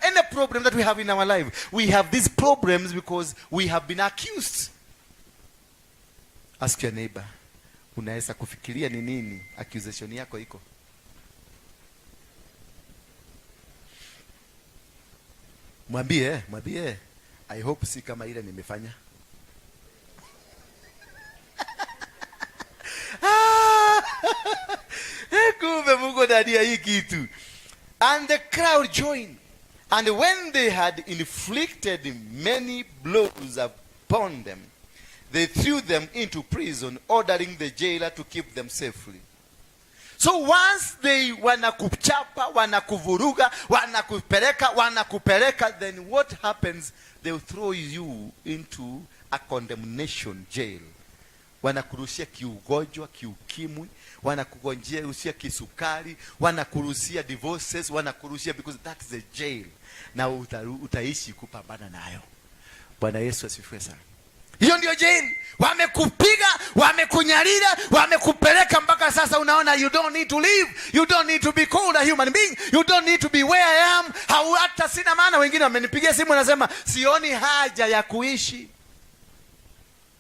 any problem that we have in our life, we have these problems because we have been accused. Ask your neighbor, unaweza kufikiria ni nini accusation yako iko? Mwambie, I hope si kama ile nimefanya. Kumbe Mungu ndani ya hii kitu. And the crowd joined. And when they had inflicted many blows upon them, they threw them into prison, ordering the jailer to keep them safely. So once they wanakuchapa, wanakuvuruga, wanakupeleka, then what happens? They'll throw you into a condemnation jail. Wanakurushia kiugonjwa, kiukimwi, wanakurushia kisukari, wanakurushia divorces, wanakurushia because that is a jail. Na utaishi kupambana nayo. Bwana Yesu asifiwe sana. Hiyo ndio jail. Wamekupiga, wamekunyarira, wamekupeleka mpaka sasa unaona you don't need to live. You don't need to be called a human being. You don't need to be where I am. Hata sina maana. Wengine wamenipigia simu nasema sioni haja ya kuishi.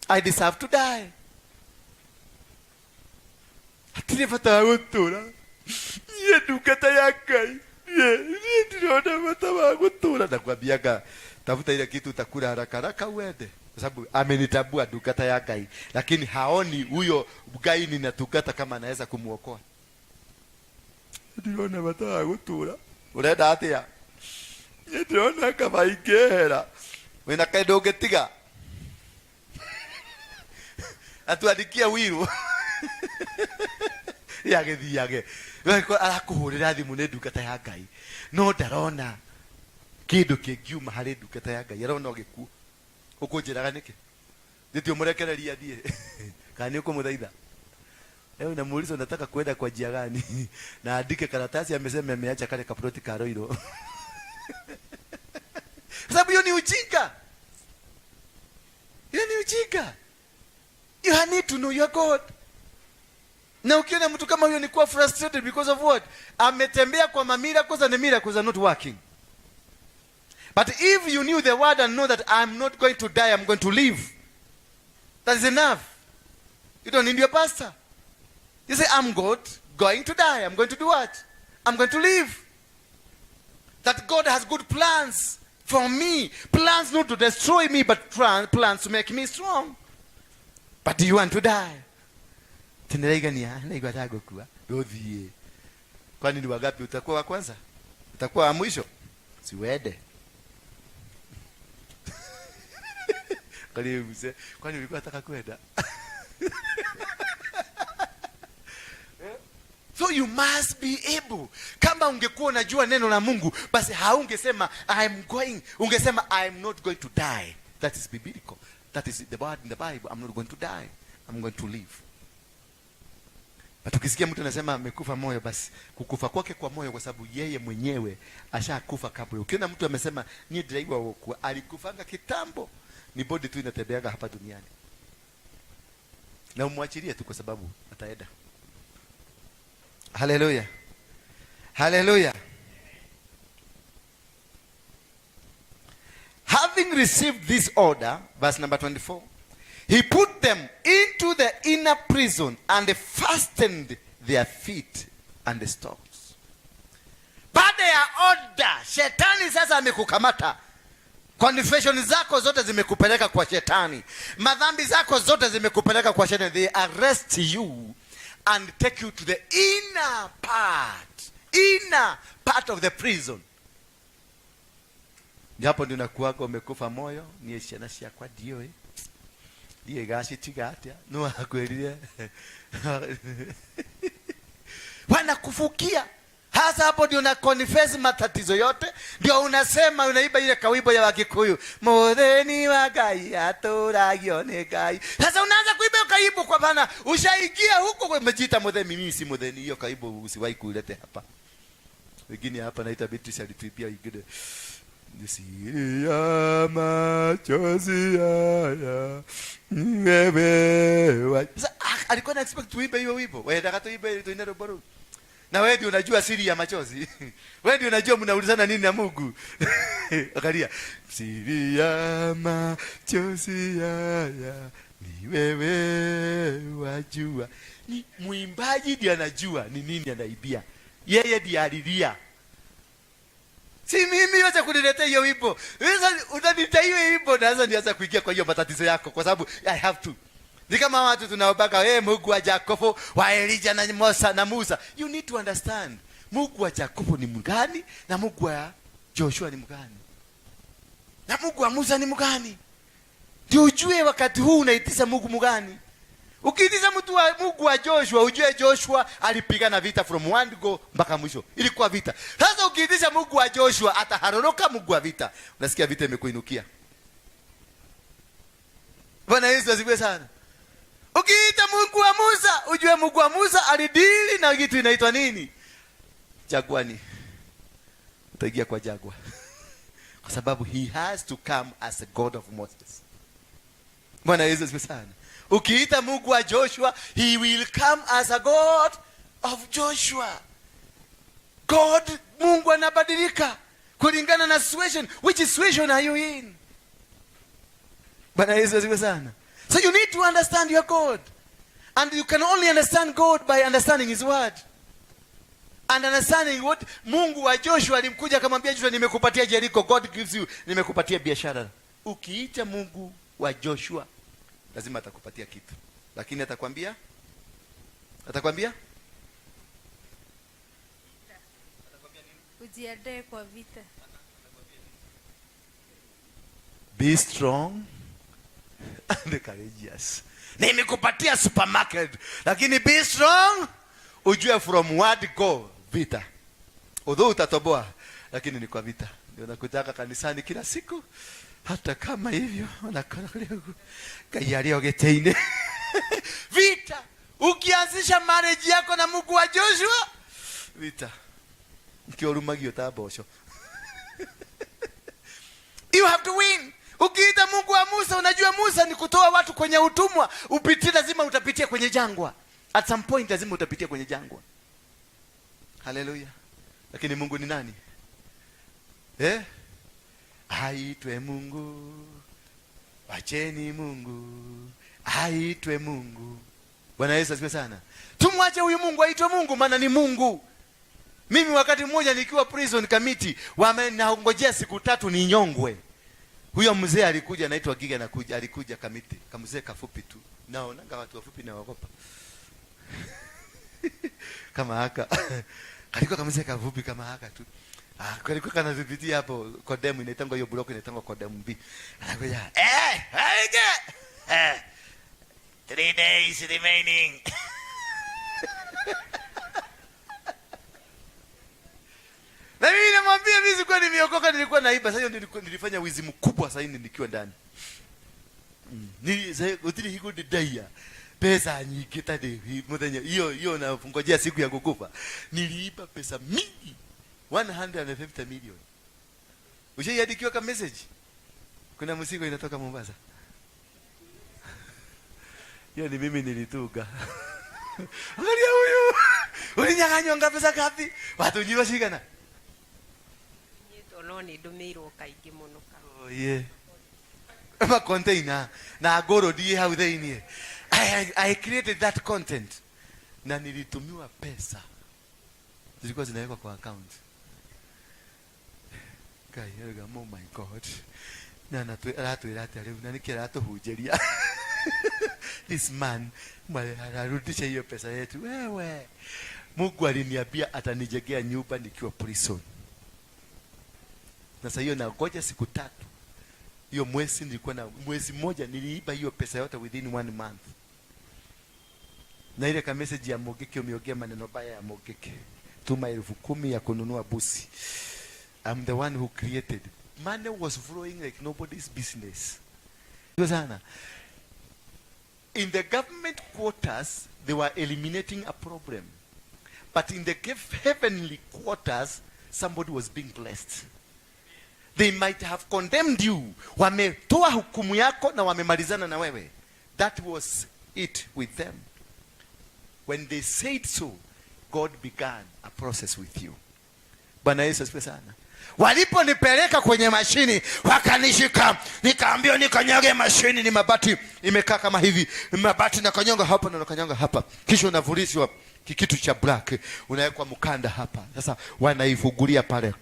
I deserve to die. Atinifata gutura. Ye dukata yakai. Ye ndiona mata gutura, nakwambiaga tafuta ile kitu utakula haraka haraka uende. Kwa sababu amenitabua dukata ya Ngai, lakini haoni huyo Ngai ninatukata kama anaweza kumuokoa. Ndiona mata gutura. Urenda atia? Ndiona kama ingehera. Wena kaido getiga. Atuandikia wiru. Yage. Arakuhurira thimu ne dukata ya Ngai. No ndarona kindu kingiuma hari dukata ya Ngai. Arona ogiku. Ukunjiraga niki? Nditio murekereria thie. Kani ukumuthaitha. Leo namuuliza unataka kwenda kwa njia gani? Na andike karatasi amesema ameacha kale kaproti ka Roiro. Sababu hiyo ni ujinga. Hiyo ni ujinga. You need to know your God. Na ukiona mtu kama huyo ni kuwa frustrated because of what? Ametembea kwa miracles and the miracles are not working. But if you knew the word and know that I'm not going to die, I'm going to live, that is enough. You don't need your pastor. You say, I'm God, going to die. I'm going to do what? I'm going to live. That God has good plans for me. Plans not to destroy me, but plans to make me strong. But do you want to die? Tenderegania, naigwatago kuwa. Dodhie. Kwani ni wangapi utakuwa wa kwanza? Utakuwa wa mwisho? Siwede. Kwani ulikuwa unataka kwenda? So you must be able. Kama ungekuwa unajua neno la Mungu, basi haungesema I'm going, ungesema I'm not going to die. That is biblical. That is the word in the Bible. I'm not going to die. I'm going to live. But ukisikia mtu anasema amekufa moyo, basi kukufa kwake kwa moyo kwa sababu yeye mwenyewe ashakufa kabla. Ukiona mtu amesema ni driver wako alikufanga kitambo, ni body tu inatembeaga hapa duniani. Na umwachilie tu kwa sababu ataenda. Hallelujah. Hallelujah. Having received this order, verse number 24, he put them into the inner prison and fastened their feet and the stocks. Baada ya order, shetani sasa amekukamata. Confession zako zote zimekupeleka kwa shetani. Madhambi zako zote zimekupeleka kwa shetani. They arrest you and take you to the inner part of the prison. Hapo ndio nakuaga umekufa moyo, ni shana kwa dio Iye gashi tigatia. No akwelile. Wanakufukia. Hasa hapo ndio una confess matatizo yote, ndio unasema unaiba ile kawibo ya Wakikuyu. Modeni wa gai atoragio gai. Sasa unaanza kuiba kaibo kwa bana, ushaingia huko kwa mjita modeni, mimi si modeni, hiyo kaibo usiwahi kulete hapa. Wengine hapa naita Beatrice alituibia igede. Nisiri ya machozi ya wewe. Sasa alikuwa na expect tuibe hiyo wimbo. Wewe nataka tuibe tuinero boru. Na wewe ndio unajua siri ya machozi. Wewe ndio unajua mnaulizana nini na Mungu. Angalia. Siri ya machozi ya ni wewe wajua. Ni muimbaji ndiye anajua ni nini anaibia. Yeye ndiye alilia. Si mimi yote kuniletea hiyo wimbo. Sasa utaniita hiyo wimbo na sasa nianza kuingia kwa hiyo matatizo yako kwa sababu I have to. Ni kama watu tunaobaga Mungu wa Jakobo, wa Elijah na Musa na Musa. You need to understand. Mungu wa Jakobo ni mgani na Mungu wa Joshua ni mgani? Na Mungu wa Musa ni mgani? Ndio ujue wakati huu unaitisa Mungu mgani? Ukiitiza mtu wa Mungu wa Joshua, ujue Joshua alipigana vita from one go mpaka mwisho. Ilikuwa vita. Sasa ukiitisha Mungu wa Joshua ataharoroka Mungu wa vita. Unasikia vita imekuinukia. Bwana Yesu asifiwe sana. Ukiita Mungu wa Musa, ujue Mungu wa Musa alidili na kitu inaitwa nini? Jagwani. Utaingia kwa jagwa. Kwa sababu he has to come as a God of Moses. Bwana Yesu asifiwe sana. Ukiita Mungu wa Joshua, he will come as a God of Joshua. God, Mungu anabadilika kulingana na situation. Which situation are you in? Bwana Yesu asifiwe sana. So you need to understand your God. And you can only understand God by understanding his word. And understanding what Mungu wa Joshua alimkuja akamwambia Joshua, nimekupatia Jericho. God gives you, nimekupatia biashara. Ukiita Mungu wa Joshua, lazima atakupatia kitu. Lakini atakwambia nini? Ujiandae kwa vita. Be strong and courageous. Nimekupatia supermarket, lakini be strong, ujue from word go vita. Although utatoboa, lakini ni kwa vita. Ndio nakutaka kanisani kila siku. Hata kama hivyo unakolewa kayalio geteine. Vita. Ukianzisha marriage yako na Mungu wa Joshua, vita. Ukiorumagio tabosho. You have to win. Ukiita Mungu wa Musa, unajua Musa ni kutoa watu kwenye utumwa. Upitie, lazima utapitia kwenye jangwa. At some point lazima utapitia kwenye jangwa. Hallelujah. Lakini Mungu ni nani? Aitwe Mungu. Wacheni Mungu. Aitwe Mungu. Bwana Yesu asifiwe sana. Tumwache huyu Mungu aitwe Mungu, maana ni Mungu. Mimi wakati mmoja nikiwa prison committee, wamenaongojea siku 3 ni nyongwe. Huyo mzee alikuja, anaitwa Giga, alikuja committee. Kamzee kafupi tu. Naonanga watu wafupi na wagopa. Kama haka. Kalikuwa kamzee kafupi kama haka tu. Kalikuwa kanazipitia hapo kodemu inaitangwa hiyo block inaitangwa kodemu B. Anakuja, haige. 3 days remaining. Na mimi namwambia mimi sikuwa nimeokoka, nilikuwa naiba. Sasa nilifanya wizi mkubwa sasa hivi nikiwa ndani. Ni sasa utili hiko didaya. Pesa nyingi tade mudanya hiyo na ngojea siku ya kukufa. Niliiba pesa mingi. 150 million. Ushaandikiwa kama message. Kuna mzigo inatoka Mombasa. Hiyo ni mimi nilituga. Angalia huyu. Ulinyang'anywa ngapi pesa ngapi? Watu njiwa shikana. Noni dumeiro kaigi muno ka. Oh yeah. Ma container na agoro die how they ni. I created that content. Na nilitumiwa pesa. Zilikuwa zinawekwa kwa account. Kairega, oh my God. Na ratu leo na nikira atuhujeria. This man arudisha hiyo pesa yetu. Wewe. Mungu aliniambia atanijengea nyumba nikiwa prison. Na sasa hiyo nangoja siku 3 Hiyo mwezi nilikuwa na mwezi mmoja niliiba hiyo pesa yote within 1 month. Na ile ka message ya Mogeke umeongea maneno baya ya Mogeke. Tuma 10,000 ya kununua busi. I'm the one who created. Money was flowing like nobody's business. Sana. In the government quarters, they were eliminating a problem. But in the heavenly quarters, somebody was being blessed. They might have condemned you. Wametoa hukumu yako na wamemalizana na wewe. That was it with them. When they said so, God began a process with you. Bwana Yesu asifiwe sana. Waliponipeleka kwenye mashini, wakanishika, nikaambiwa nikanyage mashini, ni mabati imekaa kama hivi, mabati na kanyonga hapa na kanyonga hapa. Kisha unavulishwa kitu cha black, unawekwa mkanda hapa. Sasa wanaifungulia pale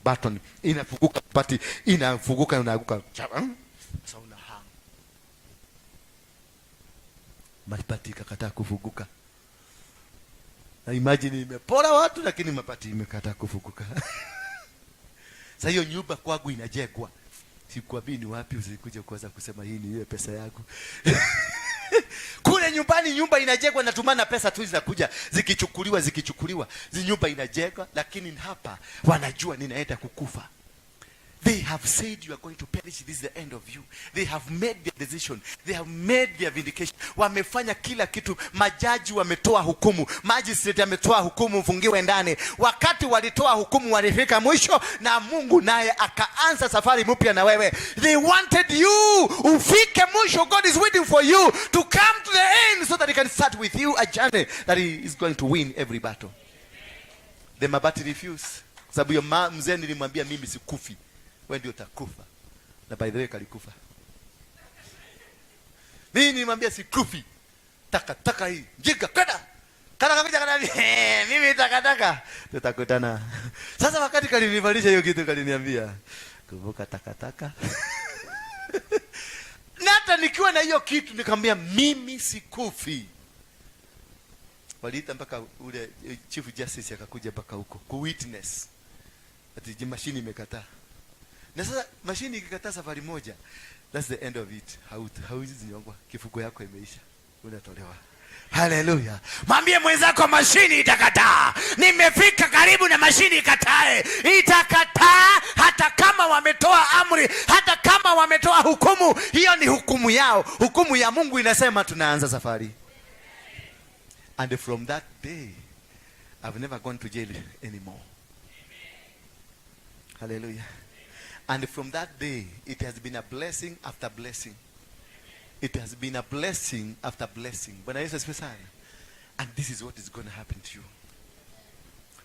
button, inafunguka bati, inafunguka unaanguka. Sasa una hang. Mabati kakataa kufunguka. Na imagine imepora watu lakini mabati imekataa kufunguka. Sasa hiyo nyumba kwangu inajengwa. Sikuambii ni wapi usikuja kuanza kusema hii ni ile pesa yangu. Kule nyumbani nyumba inajengwa na tumana pesa tu zinakuja zikichukuliwa. Nyumba inajengwa lakini hapa wanajua ninaenda kukufa. They have said you are going to perish. This is the end of you. They have made their decision. They have made their vindication. Wamefanya kila kitu. Majaji wametoa hukumu. Magistrate ametoa hukumu, mfungiwe ndani. Wakati walitoa hukumu walifika mwisho na Mungu naye akaanza safari mpya na wewe. They wanted you ufike mwisho. God is waiting for you to come to the end so that he can start with you a journey that he is going to win every battle. The mabati refuse. Sababu yo mzee nilimwambia mimi sikufi. Wewe ndio utakufa. Na by the way kalikufa. Mimi nimwambia sikufi. Taka hii. Jiga kada. Kada. Mimi taka. Tutakutana. Sasa wakati kalinivalisha hiyo kitu kaliniambia, kumbuka taka. Na hata nikiwa na hiyo kitu nikamwambia mimi sikufi. Waliita mpaka ule Chief Justice akakuja mpaka huko ku witness. Ati mashini imekataa. Na sasa mashini ikikataa safari moja, that's the end of it. Hauwezi zinyongwa, kifugo yako imeisha, unatolewa. Hallelujah. Mwambie mwenzako mashini itakataa. Nimefika karibu na mashini ikatae. Itakataa hata kama wametoa amri, hata kama wametoa hukumu, hiyo ni hukumu yao. Hukumu ya Mungu inasema tunaanza safari. And from that day, I've never gone to jail anymore. Hallelujah. And from that day, it has been a blessing after blessing. It has been a blessing after blessing. Bwana Yesu asifiwe sana. And this is what is going to happen to you.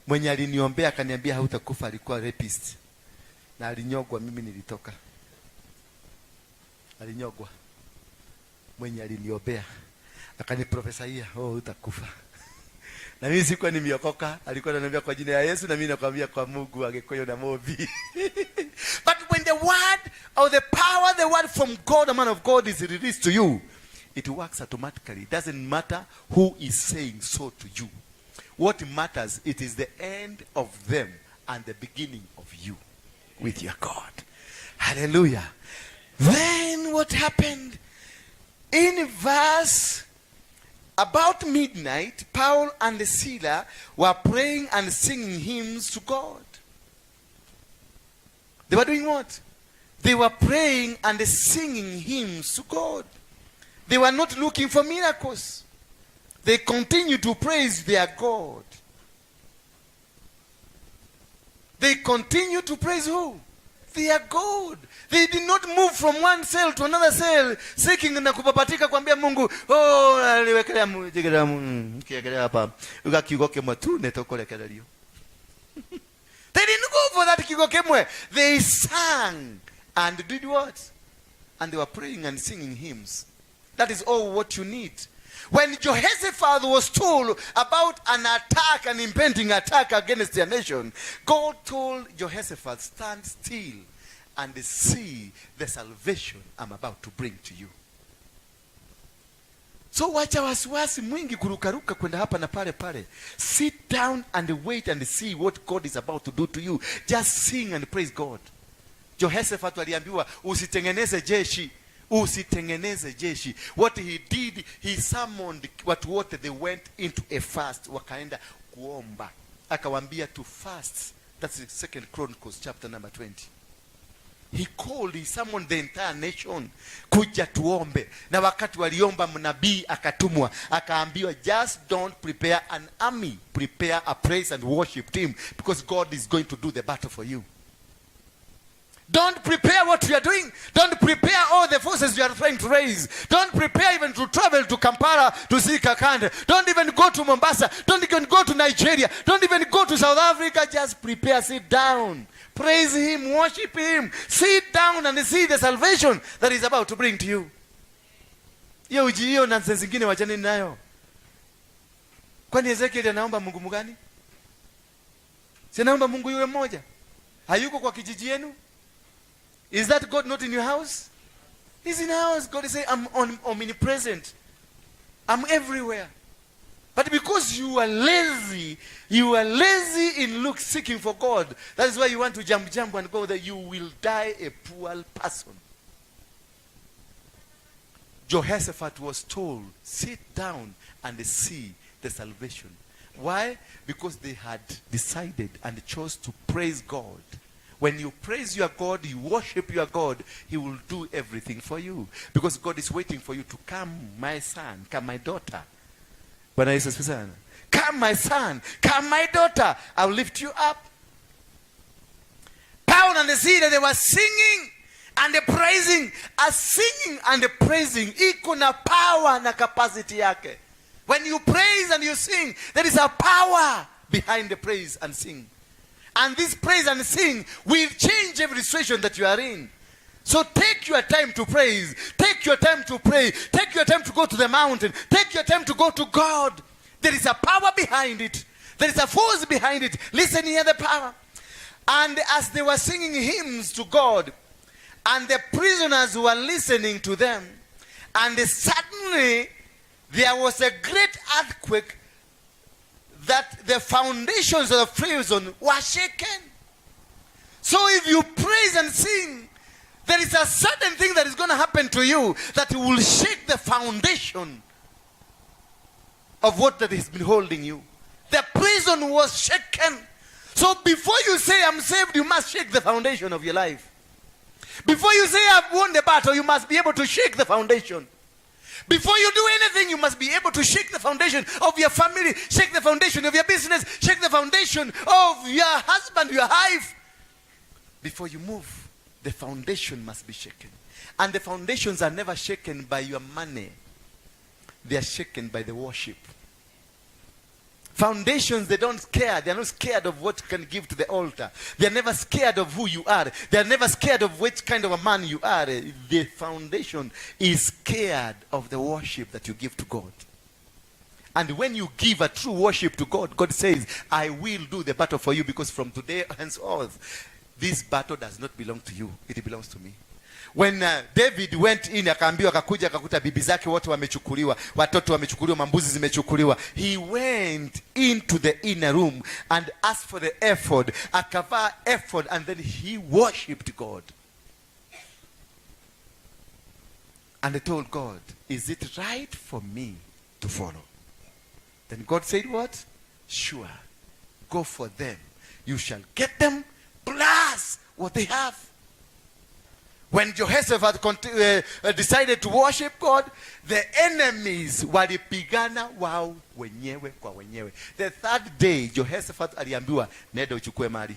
Mwenye aliniombea akaniambia hautakufa alikuwa rapist. Na alinyogwa, mimi nilitoka. Alinyogwa. Mwenye aliniombea akaniprofesaia, hutakufa. Na mimi sikuwa nimeokoka, alikuwa ananiambia kwa jina ya Yesu na mimi nakwambia kwa Mungu angekoyo na mobi. But when the word or the power, the word from God, the man of God is released to you, it works automatically. It doesn't matter who is saying so to you. What matters, it is the end of them and the beginning of you with your God. Hallelujah. Then what happened? In verse about midnight, Paul and Silas were praying and singing hymns to God. They were doing what? They were praying and singing hymns to God. They were not looking for miracles. They continued to praise their God. They continued to praise who? Their God. They did not move from one cell to another cell seeking na kupapatika kuambia Mungu, aliwekelea mjigera kiagelea hapa. Uga kigoke mtu netokolekela lio. They didn't go for that kigokemwe. They sang and did what? And they were praying and singing hymns. That is all what you need. When Jehoshaphat was told about an attack, an impending attack against their nation, God told Jehoshaphat, stand still and see the salvation I'm about to bring to you. So wacha wasiwasi mwingi kurukaruka kwenda hapa na pale. Sit down and wait and see what God is about to do to you. Just sing and praise God. Jehoshaphat aliambiwa usitengeneze jeshi. Usitengeneze jeshi. What he did, he summoned watu wote, they went into a fast, wakaenda kuomba. Akawaambia to fast. That's the 2 Chronicles chapter number 20. He summoned the entire nation kuja tuombe. Na wakati waliomba, mnabii akatumwa, akaambiwa just don't prepare an army, prepare a praise and worship team, because God is going to do the battle for you. Don't prepare what you are doing. Don't prepare all the forces you are trying to raise. Don't prepare even to travel to Kampala to see Kakande. Don't even go to Mombasa. Don't even go to Nigeria. Don't even go to South Africa. Just prepare, sit down. Praise him, worship him. Sit down and see the salvation that is about to bring to you. Hiyo nonsense zingine wachani nayo. Kwani Ezekiel anaomba Mungu mgani? Si anaomba Mungu yule mmoja. Hayuko kwa kijiji yenu? Is that God not in your house? He's in our house. God is saying, I'm omnipresent. I'm everywhere. But because you are lazy in seeking for God, that is why you want to jump and go there, you will die a poor person. Jehoshaphat was told, sit down and see the salvation. Why? Because they had decided and chose to praise God. When you praise your God, you worship your God, he will do everything for you. Because God is waiting for you to come, my son, come, my daughter. Come, my son, come, my daughter, I'll lift you up. Paul and the see that they were singing and praising. A singing and praising, iko na power na capacity yake. When you praise and you sing, there is a power behind the praise and sing. And this praise and sing will change every situation that you are in. So take your time to praise. Take your time to pray. Take your time to go to the mountain. Take your time to go to God. There is a power behind it. There is a force behind it. Listen here, the power. And as they were singing hymns to God, and the prisoners were listening to them, and suddenly there was a great earthquake, that the foundations of the prison were shaken. So if you praise and sing, there is a certain thing that is going to happen to you that will shake the foundation of what that has been holding you. The prison was shaken. So before you say I'm saved, you must shake the foundation of your life. Before you say I've won the battle, you must be able to shake the foundation. Before you do anything, you must be able to shake the foundation of your family, shake the foundation of your business, shake the foundation of your husband, your wife. Before you move, the foundation must be shaken. And the foundations are never shaken by your money. They are shaken by the worship. Foundations, they don't care. They are not scared of what you can give to the altar. They are never scared of who you are. They are never scared of which kind of a man you are. The foundation is scared of the worship that you give to God. And when you give a true worship to God, God says, I will do the battle for you, because from today henceforth, this battle does not belong to you. It belongs to me. When David went in, akaambiwa, akakuja akakuta bibi zake wote wamechukuliwa, watoto wamechukuliwa, mambuzi zimechukuliwa. He went into the inner room and asked for the ephod, akavaa ephod, and then he worshipped God. And he told God, is it right for me to follow? Then God said what? Sure, go for them. You shall get them plus what they have. When Jehoshaphat decided to worship God, the enemies walipigana wao wenyewe kwa wenyewe. The third day, Jehoshaphat aliambiwa, nenda uchukue mali.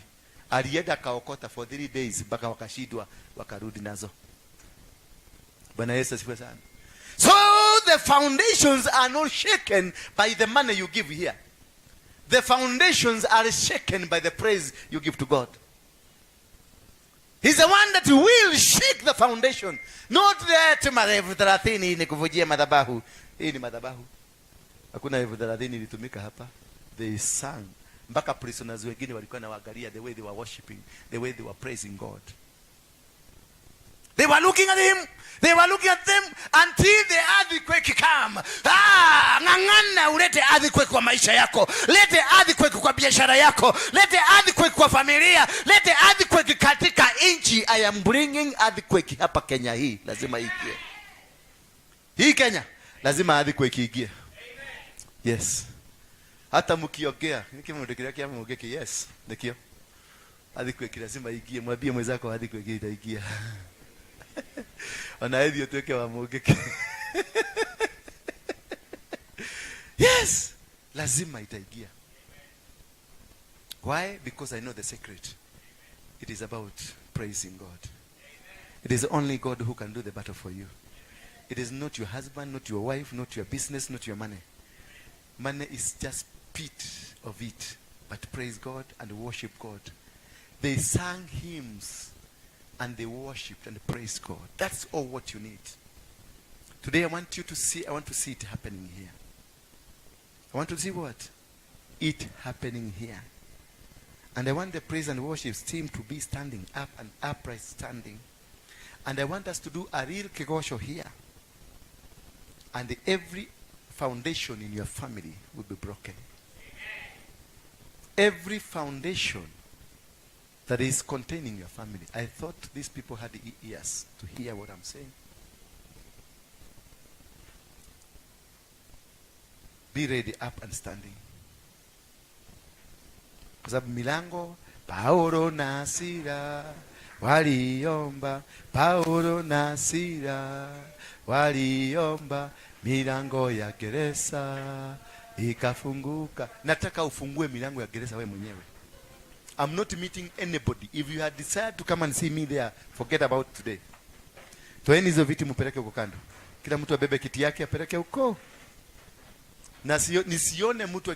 Alienda kaokota for 3 days, mpaka wakashidwa, wakarudi nazo. Bwana Yesu asifiwe sana. So the foundations are not shaken by the money you give here. The foundations are shaken by the praise you give to God. He's the one that will shake the foundation. Not that marefu 30 ni kuvujia madhabahu. Hii ni madhabahu. Hakuna elfu 30 ilitumika hapa. They sang. Mpaka prisoners wengine walikuwa na waangalia the way they were worshiping, the way they were praising God. They were looking at him. They were looking at them until the earthquake came. Ng'ang'ana ulete earthquake kwa maisha yako. Lete earthquake kwa biashara yako. Lete earthquake kwa familia. Lete earthquake katika nchi. I am bringing earthquake hapa Kenya hii, lazima iingie. Hii Kenya lazima earthquake iingie. Yes. Hata mkiongea, nikimwongelea kiasi mwongeke yes, nikio. Earthquake lazima iingie, mwambie mwenzako earthquake itaingia. Ona hivyo tuweke wa mwongeke. Yes, lazima itaingia. Why? Because I know the secret. It is about praising God. It is only God who can do the battle for you. It is not your husband, not your wife, not your business, not your money. Money is just bit of it. But praise God and worship God. They sang hymns and they worshipped and praised God. That's all what you need. Today I want to see it happening here. I want to see what? It happening here. And I want the praise and worship team to be standing up and upright standing. And I want us to do a real kegosho here. And every foundation in your family will be broken. Every foundation that is contained in your family. I thought these people had ears to hear what I'm saying. Be ready, up and standing. Kwa sababu milango, Paulo na Sila waliomba, Paulo na Sila waliomba, milango ya gereza ikafunguka. Nataka ufungue milango ya gereza wewe mwenyewe. I'm not meeting anybody. If you had decided to come and see me there, forget about today. Toeni hizo viti mpeleke huko kando. Kila mtu abebe kiti yake apeleke huko. Na nisione mtu